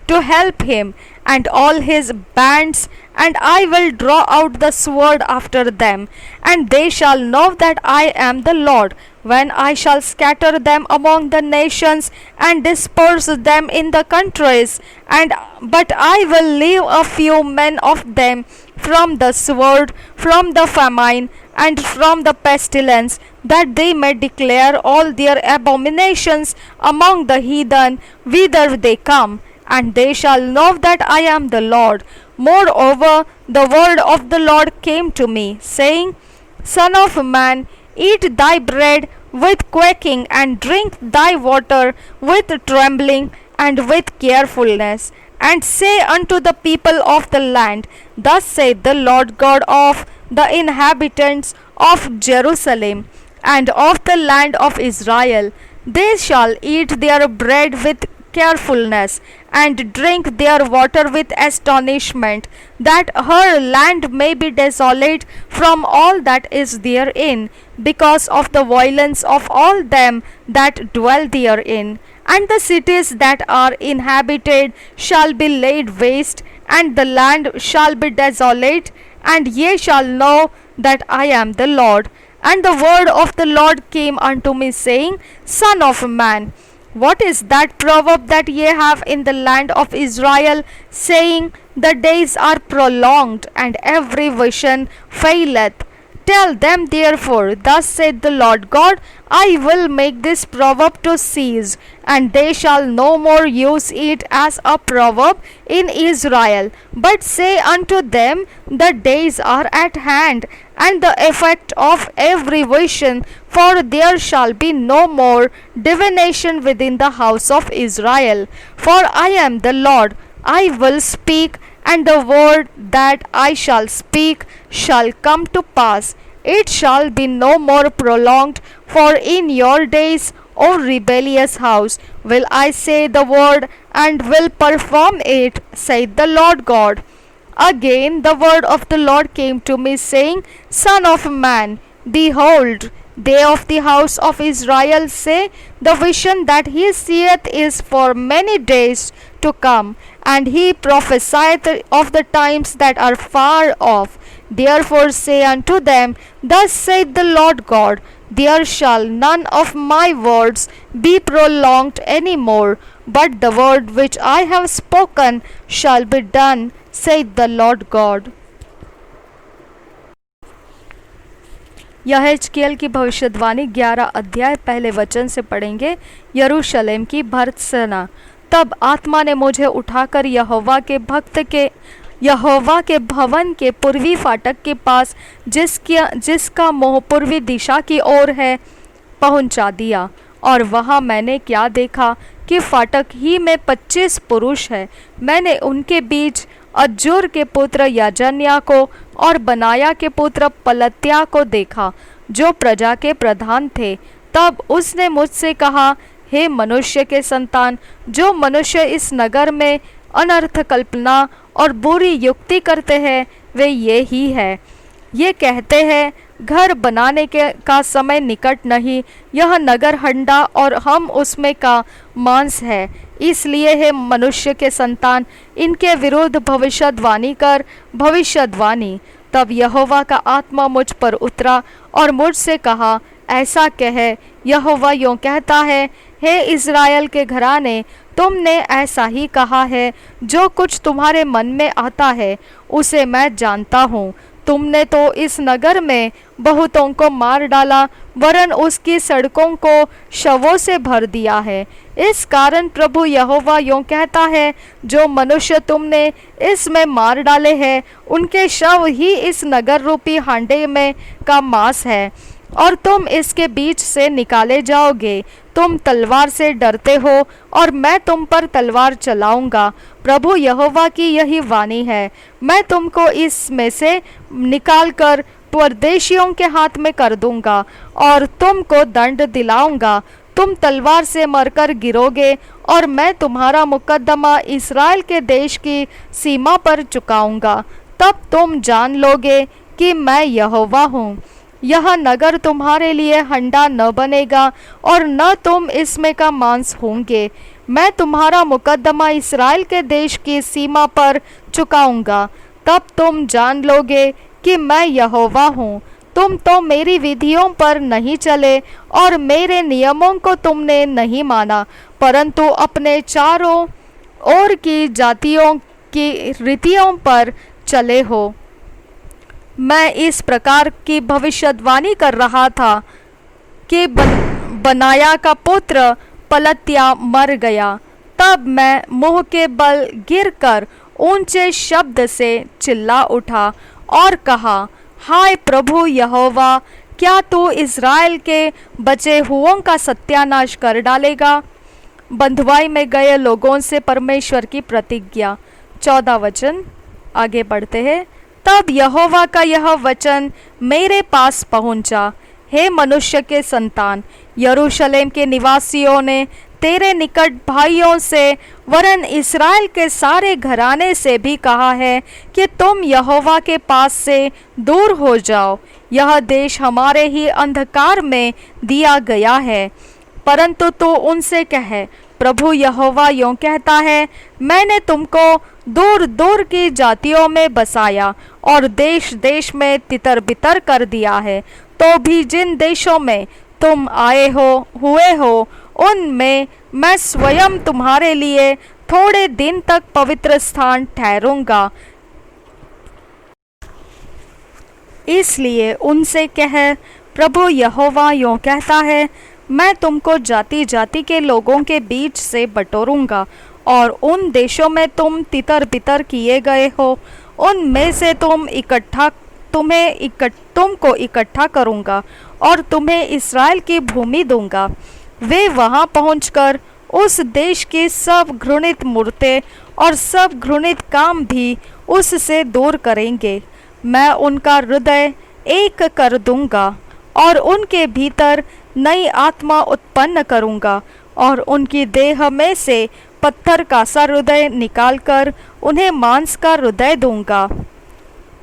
to help him, and all his bands, and I will draw out the sword after them, and they shall know that I am the Lord, when I shall scatter them among the nations and disperse them in the countries, and but I will leave a few men of them from the sword, from the famine, and from the pestilence, that they may declare all their abominations among the heathen whither they come, and they shall know that I am the Lord. Moreover, the word of the Lord came to me, saying, Son of man, eat thy bread with quaking, and drink thy water with trembling and with carefulness. And say unto the people of the land, Thus saith the Lord God of the inhabitants of Jerusalem and of the land of Israel, They shall eat their bread with carefulness, and drink their water with astonishment, that her land may be desolate from all that is therein, because of the violence of all them that dwell therein. And the cities that are inhabited shall be laid waste, and the land shall be desolate, and ye shall know that I am the Lord. And the word of the Lord came unto me, saying, Son of man, what is that proverb that ye have in the land of Israel, saying, The days are prolonged, and every vision faileth? Tell them therefore, Thus saith the Lord God, I will make this proverb to cease, and they shall no more use it as a proverb in Israel. But say unto them, The days are at hand, and the effect of every vision, for there shall be no more divination within the house of Israel. For I am the Lord, I will speak, and the word that I shall speak shall come to pass. It shall be no more prolonged, for in your days, O rebellious house, will I say the word, and will perform it, saith the Lord God. Again the word of the Lord came to me, saying, Son of man, behold, they of the house of Israel say, The vision that he seeth is for many days to come, and he prophesieth of the times that are far off. Therefore say unto them, Thus saith the Lord God, There shall none of my words be prolonged any more, but the word which I have spoken shall be done, saith the Lord God. यहेजकेल की भविष्यवाणी 11 अध्याय पहले वचन से पढ़ेंगे। यरूशलेम की भर्त्सना। तब आत्मा ने मुझे उठाकर यहोवा के भवन के पूर्वी फाटक के पास, जिसका मुँह पूर्वी दिशा की ओर है, पहुंचा दिया। और वहाँ मैंने क्या देखा कि फाटक ही में 25 पुरुष हैं। मैंने उनके बीच अज्जूर के पुत्र याजन्या को और बनाया के पुत्र पलत्या को देखा, जो प्रजा के प्रधान थे। तब उसने मुझसे कहा, हे मनुष्य के संतान, जो मनुष्य इस नगर में अनर्थ कल्पना और बुरी युक्ति करते हैं, वे ये ही है। ये कहते हैं, घर बनाने का समय निकट नहीं, यह नगर हंडा और हम उसमें का मांस है। इसलिए हे मनुष्य के संतान, इनके विरुद्ध भविष्यवाणी कर, भविष्यवाणी। तब यहोवा का आत्मा मुझ पर उतरा और मुझसे कहा, ऐसा कह, यहोवा यूँ कहता है, हे इज़राइल के घराने, तुमने ऐसा ही कहा है। जो कुछ तुम्हारे मन में आता है उसे मैं जानता हूँ। तुमने तो इस नगर में बहुतों को मार डाला, वरन उसकी सड़कों को शवों से भर दिया है। इस कारण प्रभु यहोवा यूँ कहता है, जो मनुष्य तुमने इसमें मार डाले हैं, उनके शव ही इस नगर रूपी हांडे में का मांस है, और तुम इसके बीच से निकाले जाओगे। तुम तलवार से डरते हो, और मैं तुम पर तलवार चलाऊंगा। प्रभु यहोवा की यही वाणी है, मैं तुमको इसमें से निकालकर परदेशियों के हाथ में कर दूंगा, और तुमको दंड दिलाऊंगा। तुम तलवार से मरकर गिरोगे, और मैं तुम्हारा मुकद्दमा इस्राएल के देश की सीमा पर चुकाऊंगा। तब तुम जान लोगे कि मैं यहोवा हूँ। यह नगर तुम्हारे लिए हंडा न बनेगा, और न तुम इसमें का मांस होंगे। मैं तुम्हारा मुकद्दमा इस्राएल के देश की सीमा पर चुकाऊंगा। तब तुम जान लोगे कि मैं यहोवा हूँ। तुम तो मेरी विधियों पर नहीं चले और मेरे नियमों को तुमने नहीं माना, परंतु अपने चारों ओर की जातियों की रीतियों पर चले हो। मैं इस प्रकार की भविष्यवाणी कर रहा था कि बनाया का पुत्र पलत्या मर गया। तब मैं मुंह के बल गिरकर ऊंचे शब्द से चिल्ला उठा और कहा, हाय प्रभु यहोवा, क्या तू इज़राइल के बचे हुओं का सत्यानाश कर डालेगा? बंधुआई में गए लोगों से परमेश्वर की प्रतिज्ञा। 14 वचन आगे बढ़ते हैं। तब यहोवा का यह वचन मेरे पास पहुंचा, हे मनुष्य के संतान, यरूशलेम के निवासियों ने तेरे निकट भाइयों से वरन इस्राएल के सारे घराने से भी कहा है कि तुम यहोवा के पास से दूर हो जाओ। यह देश हमारे ही अंधकार में दिया गया है। परंतु तू उनसे कहे, प्रभु यहोवा यूं कहता है, मैंने तुमको दूर दूर की जातियों में बसाया और देश देश में तितर बितर कर दिया है। तो भी जिन देशों में तुम आए हुए हो उनमें मैं स्वयं तुम्हारे लिए थोड़े दिन तक पवित्र स्थान ठहरूंगा। इसलिए उनसे कह, प्रभु यहोवा यूं कहता है, मैं तुमको जाति जाति के लोगों के बीच से बटोरूंगा और उन देशों में तुम तितर बितर किए गए हो उनमें से तुमको इकट्ठा करूंगा और तुम्हें इस्राएल की भूमि दूंगा। वे वहां पहुंचकर उस देश की सब घृणित मूर्तें और सब घृणित काम भी उससे दूर करेंगे। मैं उनका हृदय एक कर दूंगा और उनके भीतर नई आत्मा उत्पन्न करूंगा और उनकी देह में से पत्थर का सा हृदय निकालकर उन्हें मांस का हृदय दूंगा,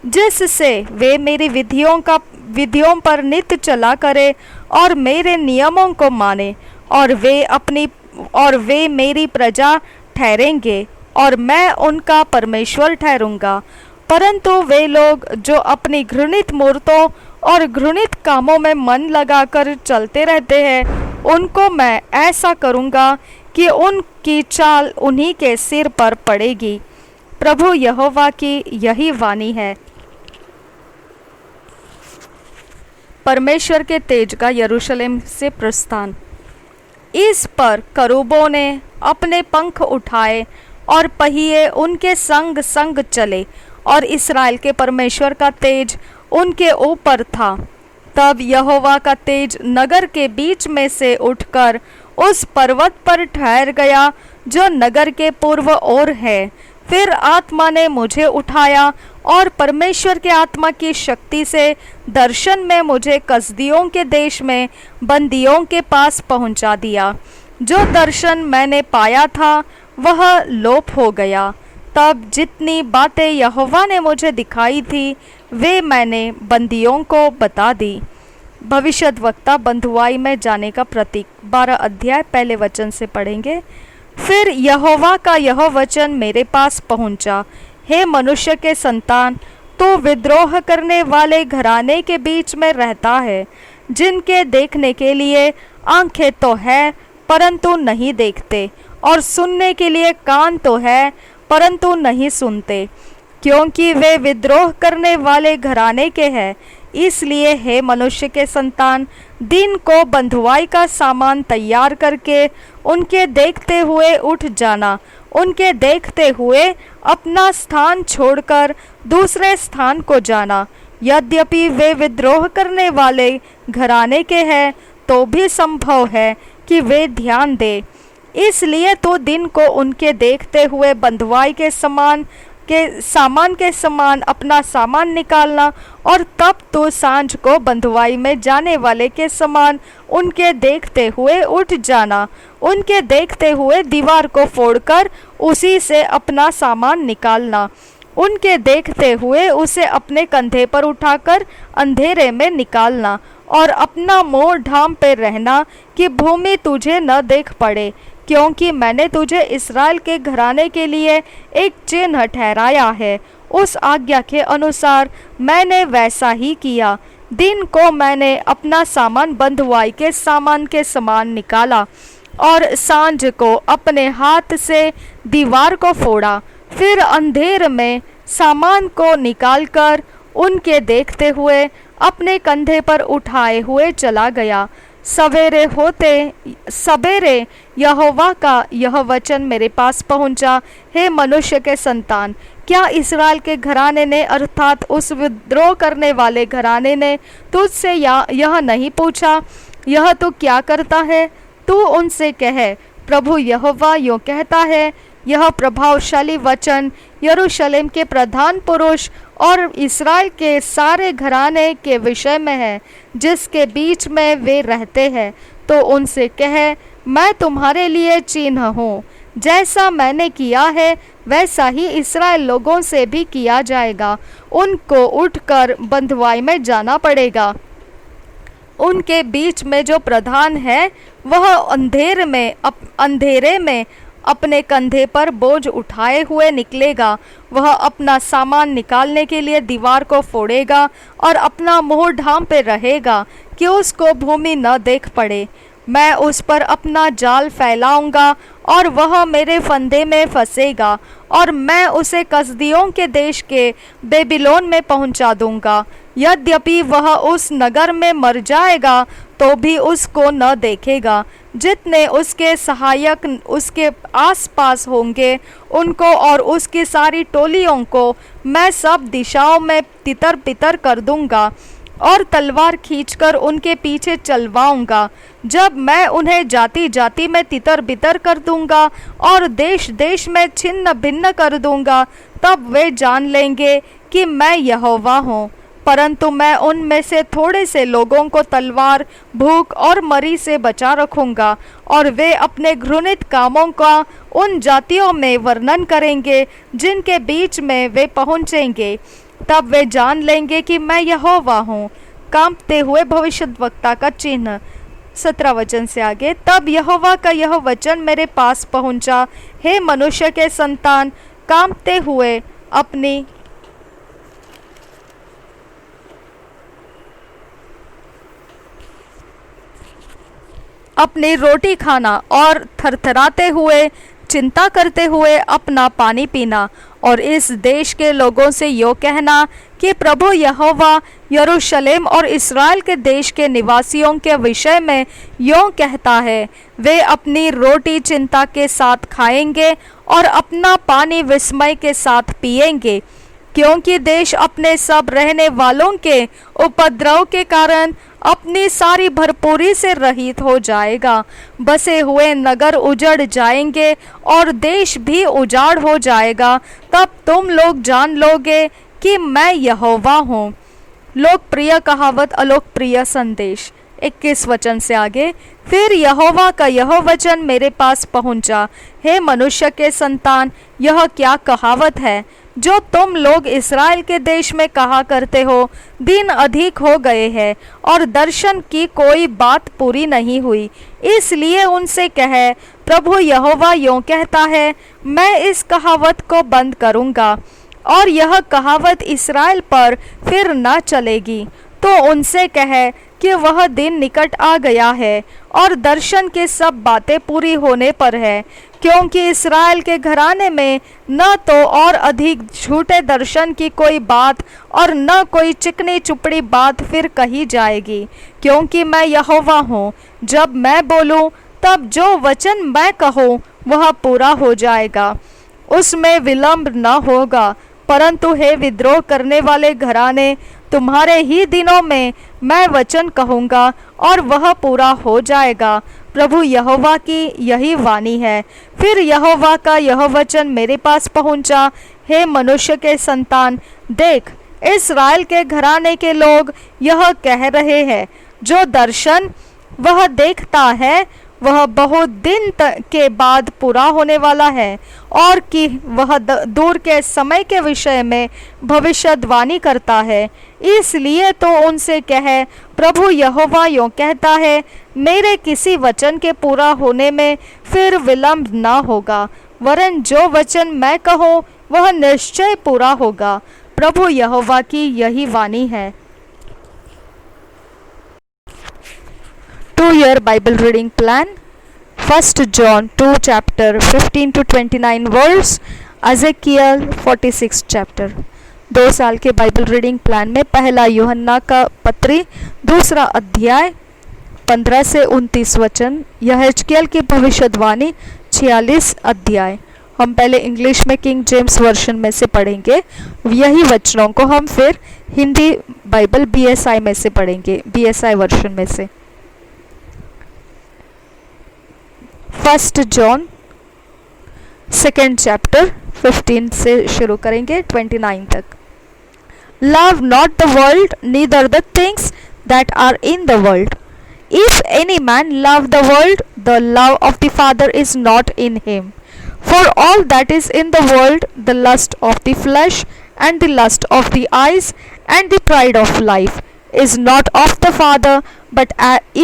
जिससे वे मेरी विधियों पर नित्य चला करे और मेरे नियमों को माने, और वे मेरी प्रजा ठहरेंगे और मैं उनका परमेश्वर ठहरूंगा। परंतु वे लोग जो अपनी घृणित मूर्तों और घृणित कामों में मन लगाकर चलते रहते हैं, उनको मैं ऐसा करूंगा कि उनकी चाल उन्हीं के सिर पर पड़ेगी। प्रभु यहोवा की यही वाणी है। परमेश्वर के तेज का यरूशलेम से प्रस्थान। इस पर करूबों ने अपने पंख उठाए और पहिए उनके संग संग चले और इस्राएल के परमेश्वर का तेज उनके ऊपर था। तब यहोवा का तेज नगर के बीच में से उठकर उस पर्वत पर ठहर गया जो नगर के पूर्व ओर है। फिर आत्मा ने मुझे उठाया और परमेश्वर के आत्मा की शक्ति से दर्शन में मुझे कसदियों के देश में बंदियों के पास पहुंचा दिया। जो दर्शन मैंने पाया था वह लोप हो गया। तब जितनी बातें यहोवा ने मुझे दिखाई थी वे मैंने बंदियों को बता दी। भविष्यद्वक्ता बंधुआई में जाने का प्रतीक। 12 अध्याय पहले वचन से पढ़ेंगे। फिर यहोवा का यह वचन मेरे पास पहुंचा, हे मनुष्य के संतान, तो विद्रोह करने वाले घराने के बीच में रहता है, जिनके देखने के लिए आंखें तो है परंतु नहीं देखते, और सुनने के लिए कान तो है परंतु नहीं सुनते, क्योंकि वे विद्रोह करने वाले घराने के हैं। इसलिए हे मनुष्य के संतान, दिन को बंधुआई का सामान तैयार करके उनके देखते हुए उठ जाना। उनके देखते हुए अपना स्थान छोड़कर दूसरे स्थान को जाना। यद्यपि वे विद्रोह करने वाले घराने के हैं तो भी संभव है कि वे ध्यान दें। इसलिए तो दिन को उनके देखते हुए बंधुआई के सामान के समान अपना सामान निकालना, और तब तो सांझ को बंधुआई में जाने वाले के समान उनके देखते हुए उठ जाना। उनके देखते हुए दीवार को फोड़कर उसी से अपना सामान निकालना। उनके देखते हुए उसे अपने कंधे पर उठाकर अंधेरे में निकालना, और अपना मुंह ढांपे रहना कि भूमि तुझे न देख पड़े, क्योंकि मैंने तुझे इस्राएल के घराने के लिए एक चिन्ह ठहराया है। उस आज्ञा के अनुसार मैंने वैसा ही किया। दिन को मैंने अपना सामान बंधुआई के सामान के समान निकाला और सांझ को अपने हाथ से दीवार को फोड़ा। फिर अंधेर में सामान को निकालकर उनके देखते हुए अपने कंधे पर उठाए हुए चला गया। सवेरे यहोवा का यह वचन मेरे पास पहुंचा, हे मनुष्य के संतान, क्या इस्राएल के घराने ने अर्थात उस विद्रोह करने वाले घराने ने तुझसे यह नहीं पूछा, यह तू क्या करता है? तू उनसे कहे, प्रभु यहोवा यूँ कहता है, यह प्रभावशाली वचन यरूशलेम के प्रधान पुरुष और इस्राएल के सारे घराने के विषय में है, जिसके बीच में वे रहते हैं। तो उनसे कहे, मैं तुम्हारे लिए चिन्ह हूँ, जैसा मैंने किया है वैसा ही इस्राएल लोगों से भी किया जाएगा। उनको उठकर बंधुआई में जाना पड़ेगा। उनके बीच में जो प्रधान है वह अंधेरे में अपने कंधे पर बोझ उठाए हुए निकलेगा। वह अपना सामान निकालने के लिए दीवार को फोड़ेगा और अपना मुंह ढांपे रहेगा कि उसको भूमि न देख पड़े। मैं उस पर अपना जाल फैलाऊंगा और वह मेरे फंदे में फंसेगा और मैं उसे कसदियों के देश के बेबीलोन में पहुंचा दूंगा। यद्यपि वह उस नगर में मर जाएगा तो भी उसको न देखेगा। जितने उसके सहायक उसके आसपास होंगे उनको और उसकी सारी टोलियों को मैं सब दिशाओं में तितर बितर कर दूंगा और तलवार खींचकर उनके पीछे चलवाऊंगा। जब मैं उन्हें जाति जाति में तितर बितर कर दूंगा और देश देश में छिन्न भिन्न कर दूंगा, तब वे जान लेंगे कि मैं यहोवा हूँ। परंतु मैं उनमें से थोड़े से लोगों को तलवार, भूख और मरी से बचा रखूंगा और वे अपने घृणित कामों का उन जातियों में वर्णन करेंगे जिनके बीच में वे पहुँचेंगे। तब वे जान लेंगे कि मैं यहोवा हूँ। कांपते हुए भविष्यद्वक्ता का चिन्ह। 17 वचन से आगे, तब यहोवा का यह वचन मेरे पास पहुँचा, हे मनुष्य के संतान, कांपते हुए अपनी रोटी खाना और थरथराते हुए चिंता करते हुए अपना पानी पीना और इस देश के लोगों से यो कहना कि प्रभु यहोवा यरूशलेम और इस्राएल के देश के निवासियों के विषय में यो कहता है, वे अपनी रोटी चिंता के साथ खाएंगे और अपना पानी विस्मय के साथ पिएंगे, क्योंकि देश अपने सब रहने वालों के उपद्रव के कारण अपनी सारी भरपूरी से रहित हो जाएगा। बसे हुए नगर उजड़ जाएंगे और देश भी उजाड़ हो जाएगा। तब तुम लोग जान लोगे कि मैं यहोवा हूँ। लोकप्रिय कहावत, अलोकप्रिय संदेश। 21 वचन से आगे, फिर यहोवा का यह वचन मेरे पास पहुंचा, हे मनुष्य के संतान, यह क्या कहावत है जो तुम लोग इस्राएल के देश में कहा करते हो, दिन अधिक हो गए हैं और दर्शन की कोई बात पूरी नहीं हुई। इसलिए उनसे कहे, प्रभु यहोवा यूँ कहता है, मैं इस कहावत को बंद करूँगा और यह कहावत इस्राएल पर फिर न चलेगी। तो उनसे कहे कि वह दिन निकट आ गया है और दर्शन की सब बातें पूरी होने पर है, क्योंकि इस्राएल के घराने में न तो और अधिक झूठे दर्शन की कोई बात और न कोई चिकनी चुपड़ी बात फिर कही जाएगी, क्योंकि मैं यहोवा हूँ। जब मैं बोलूँ तब जो वचन मैं कहूँ वह पूरा हो जाएगा, उसमें विलंब न होगा। परंतु हे विद्रोह करने वाले घराने, तुम्हारे ही दिनों में मैं वचन कहूँगा और वह पूरा हो जाएगा। प्रभु यहोवा की यही वाणी है। फिर यहोवा का यह वचन मेरे पास पहुँचा, हे मनुष्य के संतान, देख, इस्राएल के घराने के लोग यह कह रहे हैं, जो दर्शन वह देखता है वह बहुत दिन के बाद पूरा होने वाला है, और कि वह दूर के समय के विषय में भविष्यवाणी करता है। इसलिए तो उनसे कहे, प्रभु यहोवा यूँ कहता है, मेरे किसी वचन के पूरा होने में फिर विलंब न होगा, वरन जो वचन मैं कहूँ वह निश्चय पूरा होगा। प्रभु यहोवा की यही वाणी है। 2-year Bible reading plan. 1 John 2 chapter 15 to 29 verse, Ezekiel 46 chapter. 2 साल के बाइबल रीडिंग प्लान में पहला यूहन्ना का पत्री 2 अध्याय 15 से 29 वचन, यहेजकेल की भविष्यवाणी 46 अध्याय। हम पहले इंग्लिश में किंग जेम्स वर्जन में से पढ़ेंगे, यही वचनों को हम फिर हिंदी बाइबल BSI में से पढ़ेंगे, BSI वर्जन में से। 1 जॉन 2 चैप्टर 15 से शुरू करेंगे 29 तक। Love not the world neither the things that are in the world. If any man love the world, the love of the Father is not in him. For all that is in the world, the lust of the flesh and the lust of the eyes and the pride of life, is not of the Father, but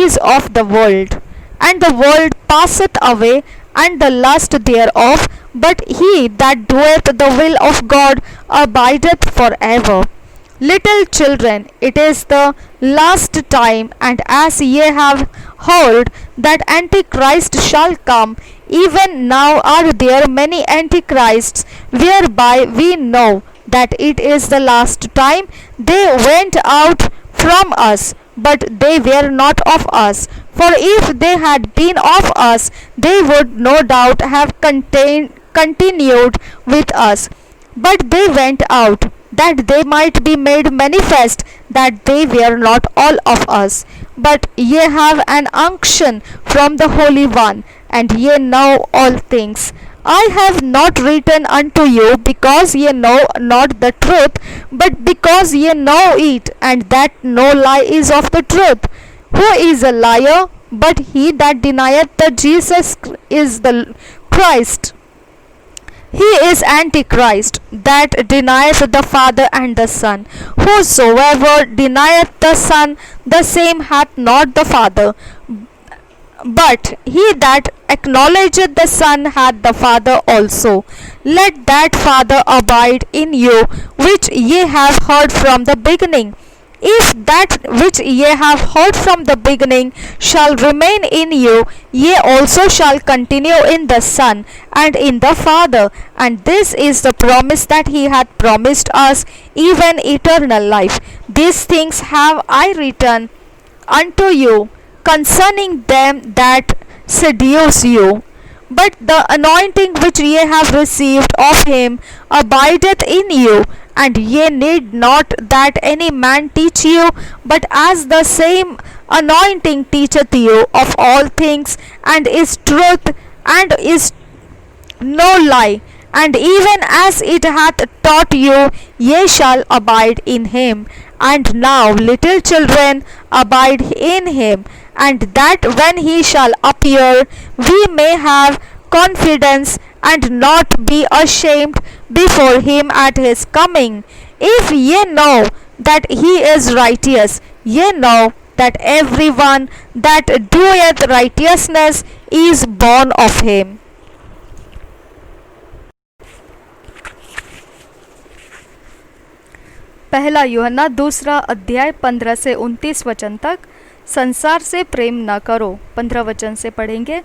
is of the world. And the world passeth away, and the lust thereof, but he that doeth the will of God abideth forever. Little children, it is the last time, and as ye have heard that Antichrist shall come, even now are there many antichrists, whereby we know that it is the last time. They went out from us, but they were not of us. For if they had been of us, they would no doubt have continued with us. But they went out, that they might be made manifest that they were not all of us. But ye have an unction from the Holy One, and ye know all things. I have not written unto you because ye know not the truth, but because ye know it, and that no lie is of the truth. Who is a liar, but he that denieth that Jesus is the Christ? He is Antichrist, that denieth the Father and the Son. Whosoever denieth the Son, the same hath not the Father. But he that acknowledgeth the Son hath the Father also. Let that Father abide in you, which ye have heard from the beginning. If that which ye have heard from the beginning shall remain in you, ye also shall continue in the Son and in the Father. And this is the promise that he hath promised us, even eternal life. These things have I written unto you concerning them that seduce you. But the anointing which ye have received of him abideth in you, and ye need not that any man teach you, but as the same anointing teacheth you of all things, and is truth, and is no lie. And even as it hath taught you, ye shall abide in him. And now, little children, abide in him, and that when he shall appear, we may have confidence and not be ashamed before him at his coming. If ye know that he is righteous, ye know that everyone that doeth righteousness is born of him. पहला यूहन्ना 2 अध्याय 15 से 29 वचन तक। संसार से प्रेम न करो। 15 वचन से पढ़ेंगे।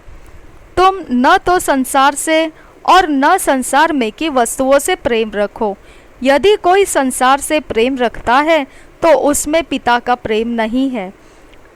तुम न तो संसार से और न संसार में की वस्तुओं से प्रेम रखो। यदि कोई संसार से प्रेम रखता है तो उसमें पिता का प्रेम नहीं है।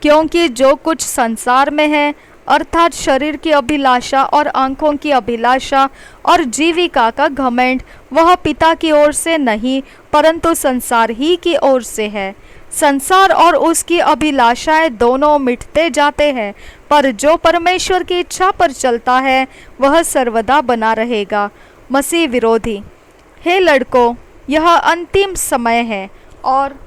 क्योंकि जो कुछ संसार में है, अर्थात शरीर की अभिलाषा और आँखों की अभिलाषा और जीविका का घमंड, वह पिता की ओर से नहीं परंतु संसार ही की ओर से है। संसार और उसकी अभिलाषाएं दोनों मिटते जाते हैं, पर जो परमेश्वर की इच्छा पर चलता है वह सर्वदा बना रहेगा। मसीह विरोधी। हे लड़कों, यह अंतिम समय है और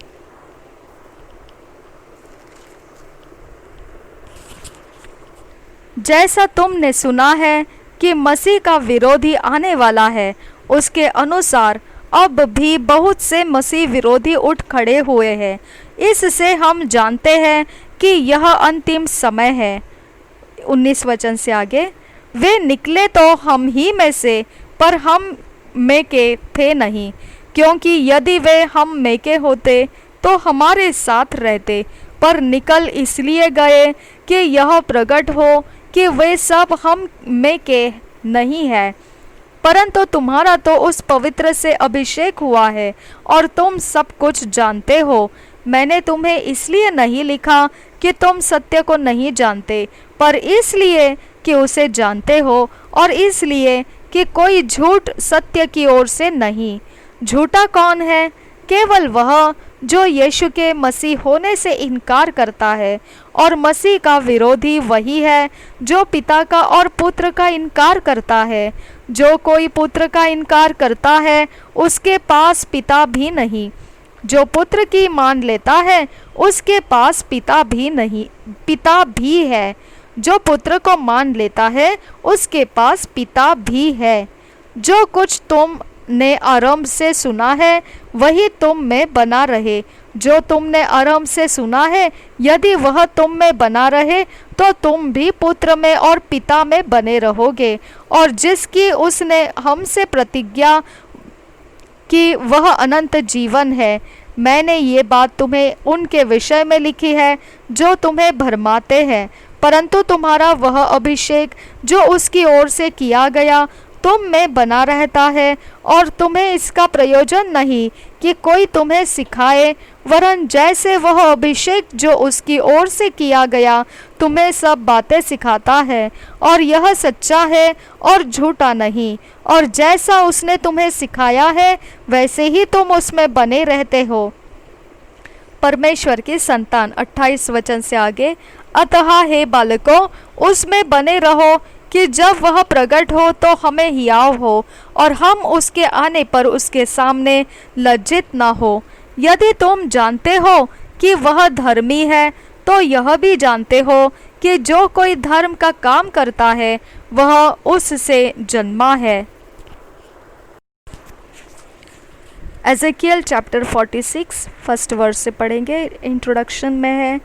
जैसा तुमने सुना है कि मसीह का विरोधी आने वाला है, उसके अनुसार अब भी बहुत से मसीह विरोधी उठ खड़े हुए हैं। इससे हम जानते हैं कि यह अंतिम समय है। 19 वचन से आगे, वे निकले तो हम ही में से, पर हम में के थे नहीं, क्योंकि यदि वे हम में के होते तो हमारे साथ रहते, पर निकल इसलिए गए कि यह प्रकट हो कि वे सब हम में के नहीं है, परंतु तुम्हारा तो उस पवित्र से अभिषेक हुआ है और तुम सब कुछ जानते हो। मैंने तुम्हें इसलिए नहीं लिखा कि तुम सत्य को नहीं जानते, पर इसलिए कि उसे जानते हो, और इसलिए कि कोई झूठ सत्य की ओर से नहीं। झूठा कौन है? केवल वह जो यीशु के मसीह होने से इनकार करता है, और मसीह का विरोधी वही है जो पिता का और पुत्र का इनकार करता है। जो कोई पुत्र का इनकार करता है उसके पास पिता भी नहीं। जो पुत्र की मान लेता है उसके पास पिता भी है। जो पुत्र को मान लेता है उसके पास पिता भी है। जो कुछ तुमने आरंभ से सुना है वही तुम में बना रहे। जो तुमने आरंभ से सुना है यदि वह तुम में बना रहे तो तुम भी पुत्र में और पिता में बने रहोगे। और जिसकी उसने हमसे प्रतिज्ञा कि वह अनंत जीवन है। मैंने ये बात तुम्हें उनके विषय में लिखी है जो तुम्हें भरमाते हैं, परंतु तुम्हारा वह अभिषेक जो उसकी ओर से किया गया तुम में बना रहता है, और तुम्हें इसका प्रयोजन नहीं कि कोई तुम्हें सिखाए, वरन जैसे वह अभिषेक जो उसकी ओर से किया गया तुम्हें सब बातें सिखाता है, और यह सच्चा है और झूठा नहीं। और जैसा उसने तुम्हें सिखाया है वैसे ही तुम उसमें बने रहते हो। परमेश्वर की संतान 28 वचन से आगे, अतः हे बालकों उसमें बने रहो कि जब वह प्रकट हो तो हमें हियाव हो, और हम उसके आने पर उसके सामने लज्जित न हो। यदि तुम जानते हो कि वह धर्मी है तो यह भी जानते हो कि जो कोई धर्म का काम करता है वह उससे जन्मा है। एजेकियल चैप्टर 46 फर्स्ट वर्स से पढ़ेंगे। इंट्रोडक्शन में है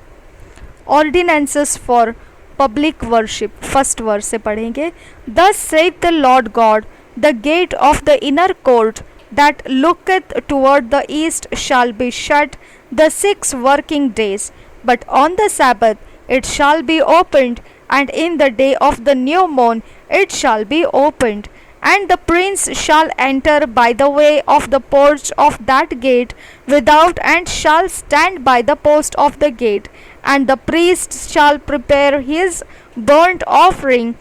ordinances for public worship, first verse से पढ़ेंगे। Thus saith the Lord God, the gate of the inner court that looketh toward the east shall be shut the 6 working days, but on the Sabbath it shall be opened, and in the day of the new moon it shall be opened. And the prince shall enter by the way of the porch of that gate without, and shall stand by the post of the gate. And the priest shall prepare his burnt offering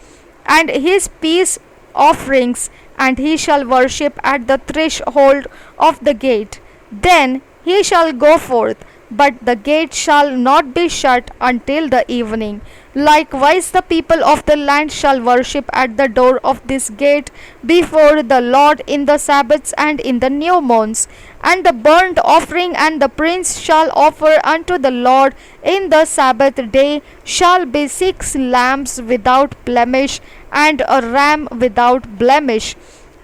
and his peace offerings, and he shall worship at the threshold of the gate. Then he shall go forth, but the gate shall not be shut until the evening. Likewise the people of the land shall worship at the door of this gate before the Lord in the Sabbaths and in the new moons. And the burnt offering and the prince shall offer unto the Lord in the Sabbath day shall be 6 lambs without blemish, and a ram without blemish.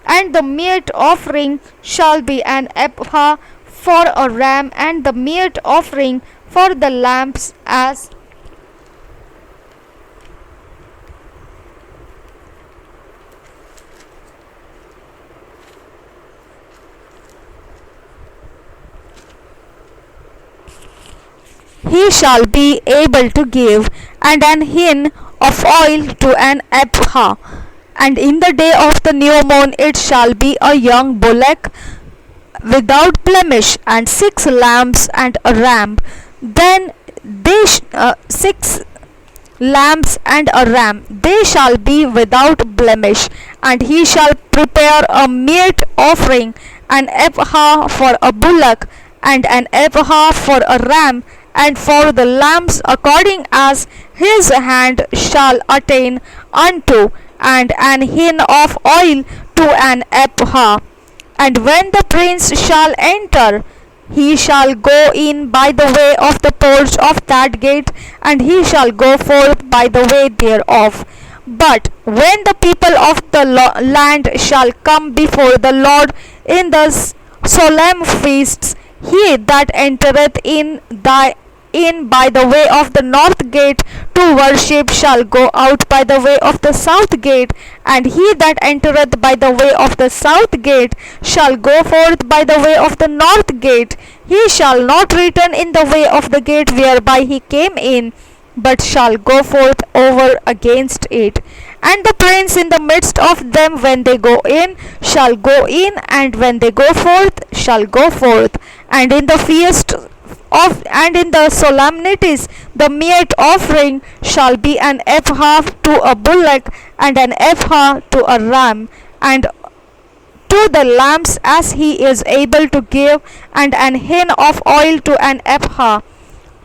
And the meat offering shall be an ephah for a ram, and the meat offering for the lambs as he shall be able to give, and an hin of oil to an ephah. And in the day of the new moon it shall be a young bullock without blemish, and 6 lambs and a ram. Then 6 lambs and a ram, they shall be without blemish. And he shall prepare a meat offering, an ephah for a bullock, and an ephah for a ram, and for the lambs according as his hand shall attain unto, and an hin of oil to an ephah. And when the prince shall enter, he shall go in by the way of the porch of that gate, and he shall go forth by the way thereof. But when the people of the land shall come before the Lord in the solemn feasts, he that entereth in by the way of the north gate to worship shall go out by the way of the south gate, and he that entereth by the way of the south gate shall go forth by the way of the north gate. He shall not return in the way of the gate whereby he came in. but shall go forth over against it. And the prince in the midst of them, when they go in, shall go in, and when they go forth, shall go forth. And in the feast of and in the solemnities, the meat offering shall be an ephah to a bullock, and an ephah to a ram, and to the lambs as he is able to give, and an hin of oil to an ephah.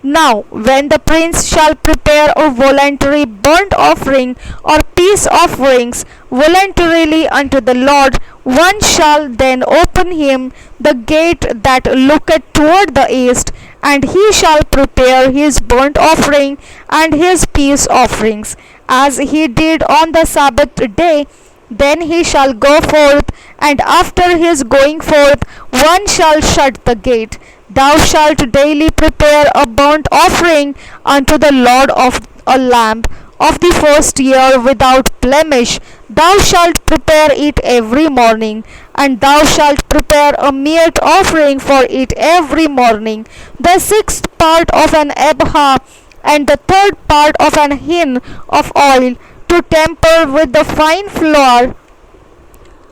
Now, when the prince shall prepare a voluntary burnt offering or peace offerings voluntarily unto the Lord, one shall then open him the gate that looketh toward the east, and he shall prepare his burnt offering and his peace offerings, as he did on the Sabbath day. Then he shall go forth, and after his going forth, one shall shut the gate. Thou shalt daily prepare a burnt offering unto the Lord of a lamb of the first year without blemish. Thou shalt prepare it every morning, and thou shalt prepare a meat offering for it every morning. The sixth part of an ephah, and the third part of an hin of oil, to temper with the fine flour,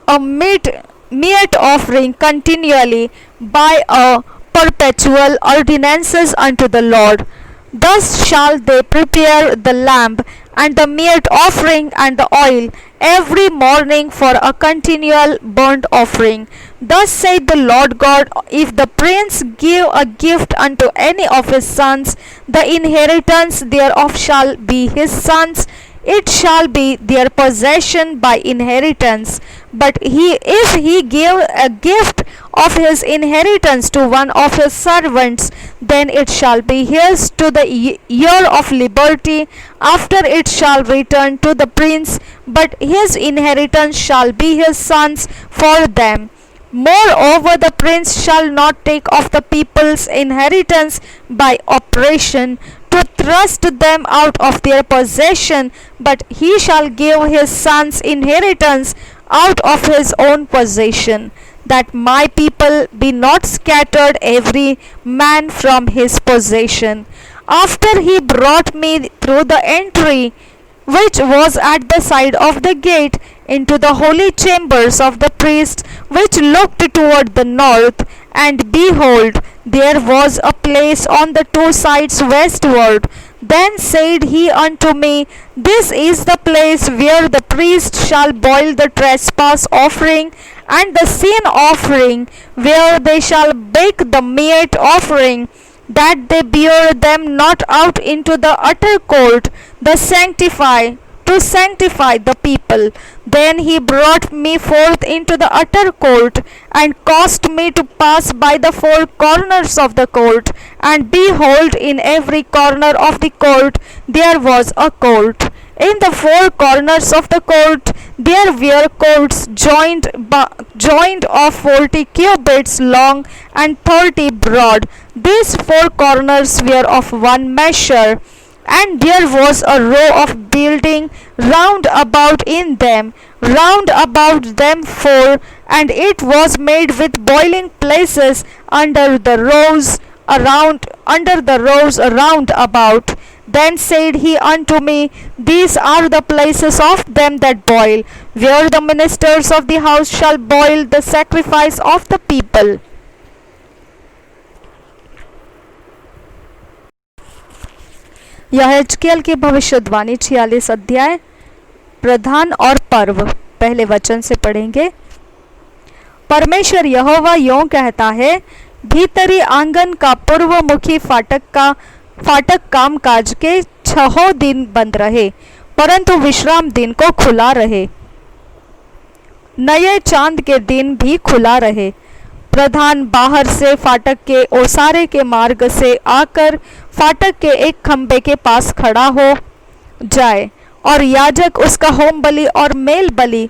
a meat offering continually by a perpetual ordinances unto the Lord. Thus shall they prepare the lamb and the meat offering and the oil every morning for a continual burnt offering. Thus saith the Lord God, if the prince give a gift unto any of his sons, the inheritance thereof shall be his sons, it shall be their possession by inheritance. But if he give a gift of his inheritance to one of his servants, then it shall be his to the year of liberty. After it shall return to the prince, but his inheritance shall be his sons for them. Moreover, the prince shall not take of the people's inheritance by oppression, to thrust them out of their possession, but he shall give his son's inheritance out of his own possession, that my people be not scattered every man from his possession. After he brought me through the entry which was at the side of the gate into the holy chambers of the priests, which looked toward the north, and behold, there was a place on the two sides westward. Then said he unto me, This is the place where the priest shall boil the trespass offering and the sin offering, where they shall bake the meat offering, that they bear them not out into the utter court, to sanctify the people. Then he brought me forth into the utter court, and caused me to pass by the four corners of the court. And behold, in every corner of the court there was a court. In the four corners of the court there were courts joined of 40 cubits long and 30 broad. These four corners were of one measure. And there was a row of building round about in them, round about them four, and it was made with boiling places under the rows around about. Then said he unto me, These are the places of them that boil, where the ministers of the house shall boil the sacrifice of the people. यहेजकेल की भविष्यवाणी 46 अध्याय प्रधान और पर्व। पहले वचन से पढ़ेंगे। परमेश्वर यहोवा यों कहता है, भीतरी आंगन का पूर्वमुखी फाटक काम काज के 6 दिन बंद रहे, परंतु विश्राम दिन को खुला रहे, नए चांद के दिन भी खुला रहे। प्रधान बाहर से फाटक के ओसारे के मार्ग से आकर फाटक के एक खंबे के पास खड़ा हो जाए, और याजक उसका होम बलि और मेल बलि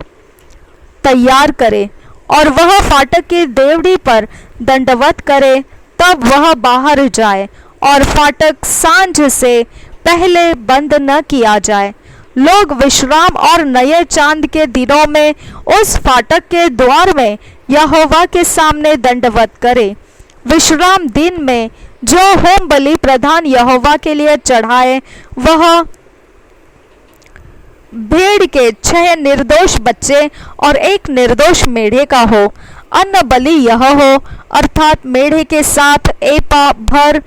तैयार करे, और वह फाटक की देवड़ी पर दंडवत करे, तब वह बाहर जाए, और फाटक सांझ से पहले बंद न किया जाए। लोग विश्राम और नए चांद के दिनों में उस फाटक के द्वार में यहोवा के सामने दंडवत करे। विश्राम दिन में जो होम बलि प्रधान यहोवा के लिए चढ़ाए वह भेड़ के 6 निर्दोष बच्चे और 1 निर्दोष मेढ़े का हो। अन्न बलि यह हो, अर्थात मेढ़े के साथ एपा भर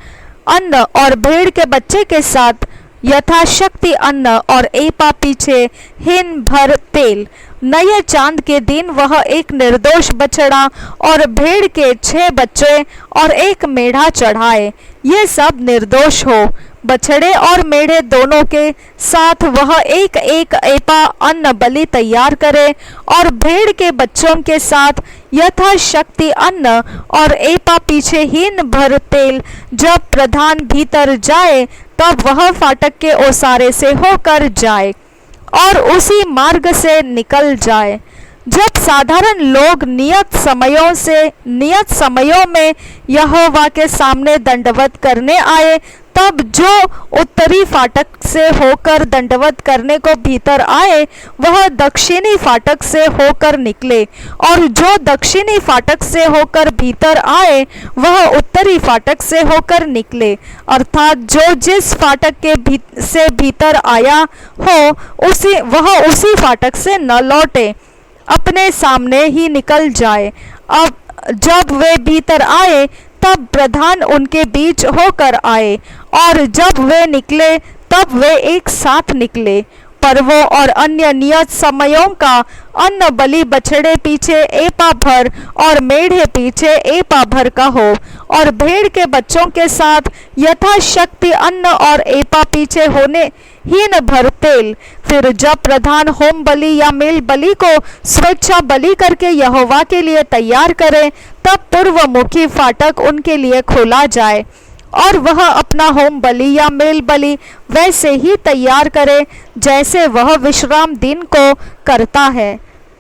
अन्न और भेड़ के बच्चे के साथ यथाशक्ति अन्न और एपा पीछे हिन भर तेल। नए चांद के दिन वह 1 निर्दोष बछड़ा और भेड़ के 6 बच्चे और 1 मेढ़ा चढ़ाए, ये सब निर्दोष हो। बछड़े और मेढ़े दोनों के साथ वह 1 एपा अन्न बलि तैयार करे और भेड़ के बच्चों के साथ यथाशक्ति अन्न और एपा पीछे हीन भर तेल। जब प्रधान भीतर जाए तब वह फाटक के ओसारे से होकर जाए और उसी मार्ग से निकल जाए। जब साधारण लोग नियत समयों में यहोवा के सामने दंडवत करने आए, तब जो उत्तरी फाटक से होकर दंडवत करने को भीतर आए वह दक्षिणी फाटक से होकर निकले, और जो दक्षिणी फाटक से होकर भीतर आए वह उत्तरी फाटक से होकर निकले। अर्थात जो जिस फाटक के से भीतर आया हो उसी फाटक से न लौटे, अपने सामने ही निकल जाए। अब जब वे भीतर आए तब प्रधान उनके बीच होकर आए, और जब वे निकले तब वे एक साथ निकले। पर्वों और अन्य नियत समयों का अन्न बलि बछड़े पीछे एपा भर और मेढ़े पीछे एपा भर का हो, और भेड़ के बच्चों के साथ यथाशक्ति अन्न और एपा पीछे होने हीन भर तेल। फिर जब प्रधान होम बलि या मेल बलि को स्वेच्छा बलि करके यहोवा के लिए तैयार करे, तब पूर्वमुखी फाटक उनके लिए खोला जाए, और वह अपना होम बलि या मेल बलि वैसे ही तैयार करे जैसे वह विश्राम दिन को करता है।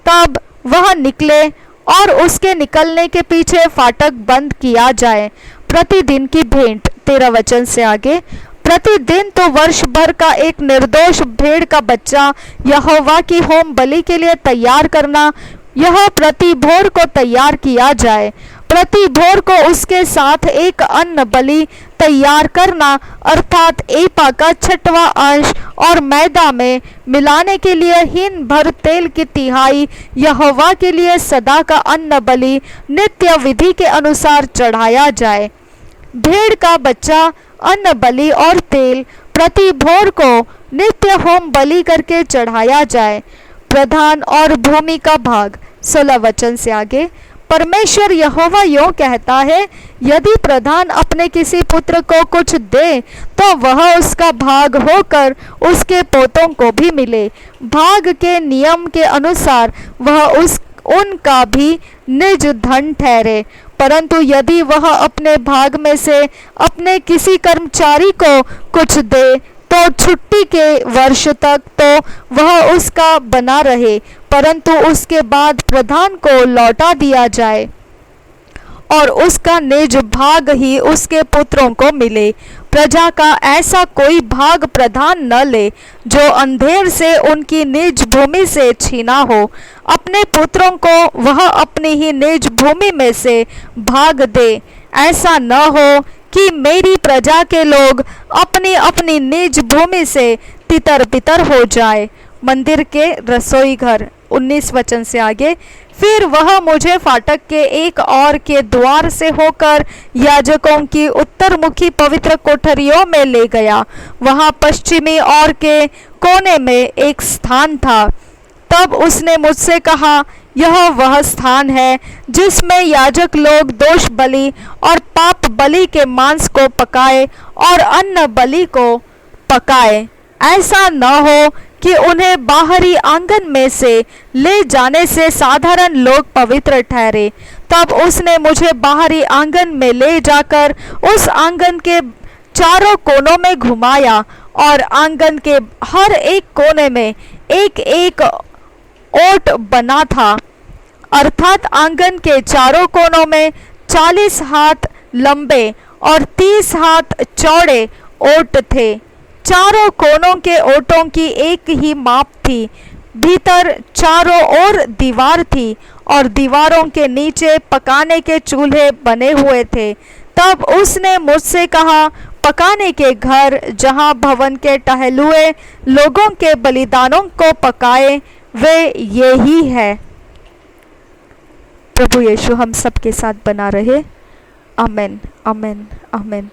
तब वह निकले और उसके निकलने के पीछे फाटक बंद किया जाए। प्रतिदिन की भेंट 13 वचन से आगे। प्रतिदिन तो वर्ष भर का एक निर्दोष भेड़ का बच्चा यहोवा की होम बलि के लिए तैयार करना, यह प्रति भोर को तैयार किया जाए। प्रति भोर को उसके साथ एक अन्न बलि तैयार करना, अर्थात एपा का 6वां अंश, और मैदा में मिलाने के लिए हीन भर तेल की तिहाई यहोवा के लिए सदा का अन्न बलि नित्य विधि के अनुसार चढ़ाया जाए। भेड़ का बच्चा, अन्न बलि और तेल प्रति भोर को नित्य होम बलि करके चढ़ाया जाए। प्रधान और भूमि का भाग 16 वचन से आगे। परमेश्वर यहोवा यों कहता है, यदि प्रधान अपने किसी पुत्र को कुछ दे तो वह उसका भाग होकर उसके पोतों को भी मिले। भाग के नियम के अनुसार वह उनका भी निज धन ठहरे। परंतु यदि वह अपने भाग में से अपने किसी कर्मचारी को कुछ दे तो छुट्टी के वर्ष तक तो वह उसका बना रहे, परंतु उसके बाद प्रधान को लौटा दिया जाए और उसका निज भाग ही उसके पुत्रों को मिले। प्रजा का ऐसा कोई भाग प्रधान न ले जो अंधेर से उनकी निज भूमि से छीना हो। अपने पुत्रों को वह अपनी ही निज भूमि में से भाग दे। ऐसा न हो कि मेरी प्रजा के लोग अपनी अपनी निज भूमि से तितर बितर हो जाए। मंदिर के रसोई घर 19 वचन से आगे। फिर वह मुझे फाटक के एक और के द्वार से होकर याजकों की उत्तरमुखी पवित्र कोठरियों में ले गया। वहां पश्चिमी ओर के कोने में एक स्थान था। तब उसने मुझसे कहा, यह वह स्थान है जिसमें याजक लोग दोष बलि और पाप बलि के मांस को पकाए और अन्न बलि को पकाए। ऐसा न हो कि उन्हें बाहरी आंगन में से ले जाने से साधारण लोग पवित्र ठहरे। तब उसने मुझे बाहरी आंगन में ले जाकर उस आंगन के चारों कोनों में घुमाया, और आंगन के हर एक कोने में एक एक ओट बना था। अर्थात आंगन के चारों कोनों में 40 हाथ लंबे और 30 हाथ चौड़े ओट थे। चारों कोनों के ओटों की एक ही माप थी। भीतर चारों ओर दीवार थी और दीवारों के नीचे पकाने के चूल्हे बने हुए थे। तब उसने मुझसे कहा, पकाने के घर जहाँ भवन के टहलुए लोगों के बलिदानों को पकाए वे यही है। प्रभु यीशु हम सब के साथ बना रहे। आमेन, आमेन, आमेन।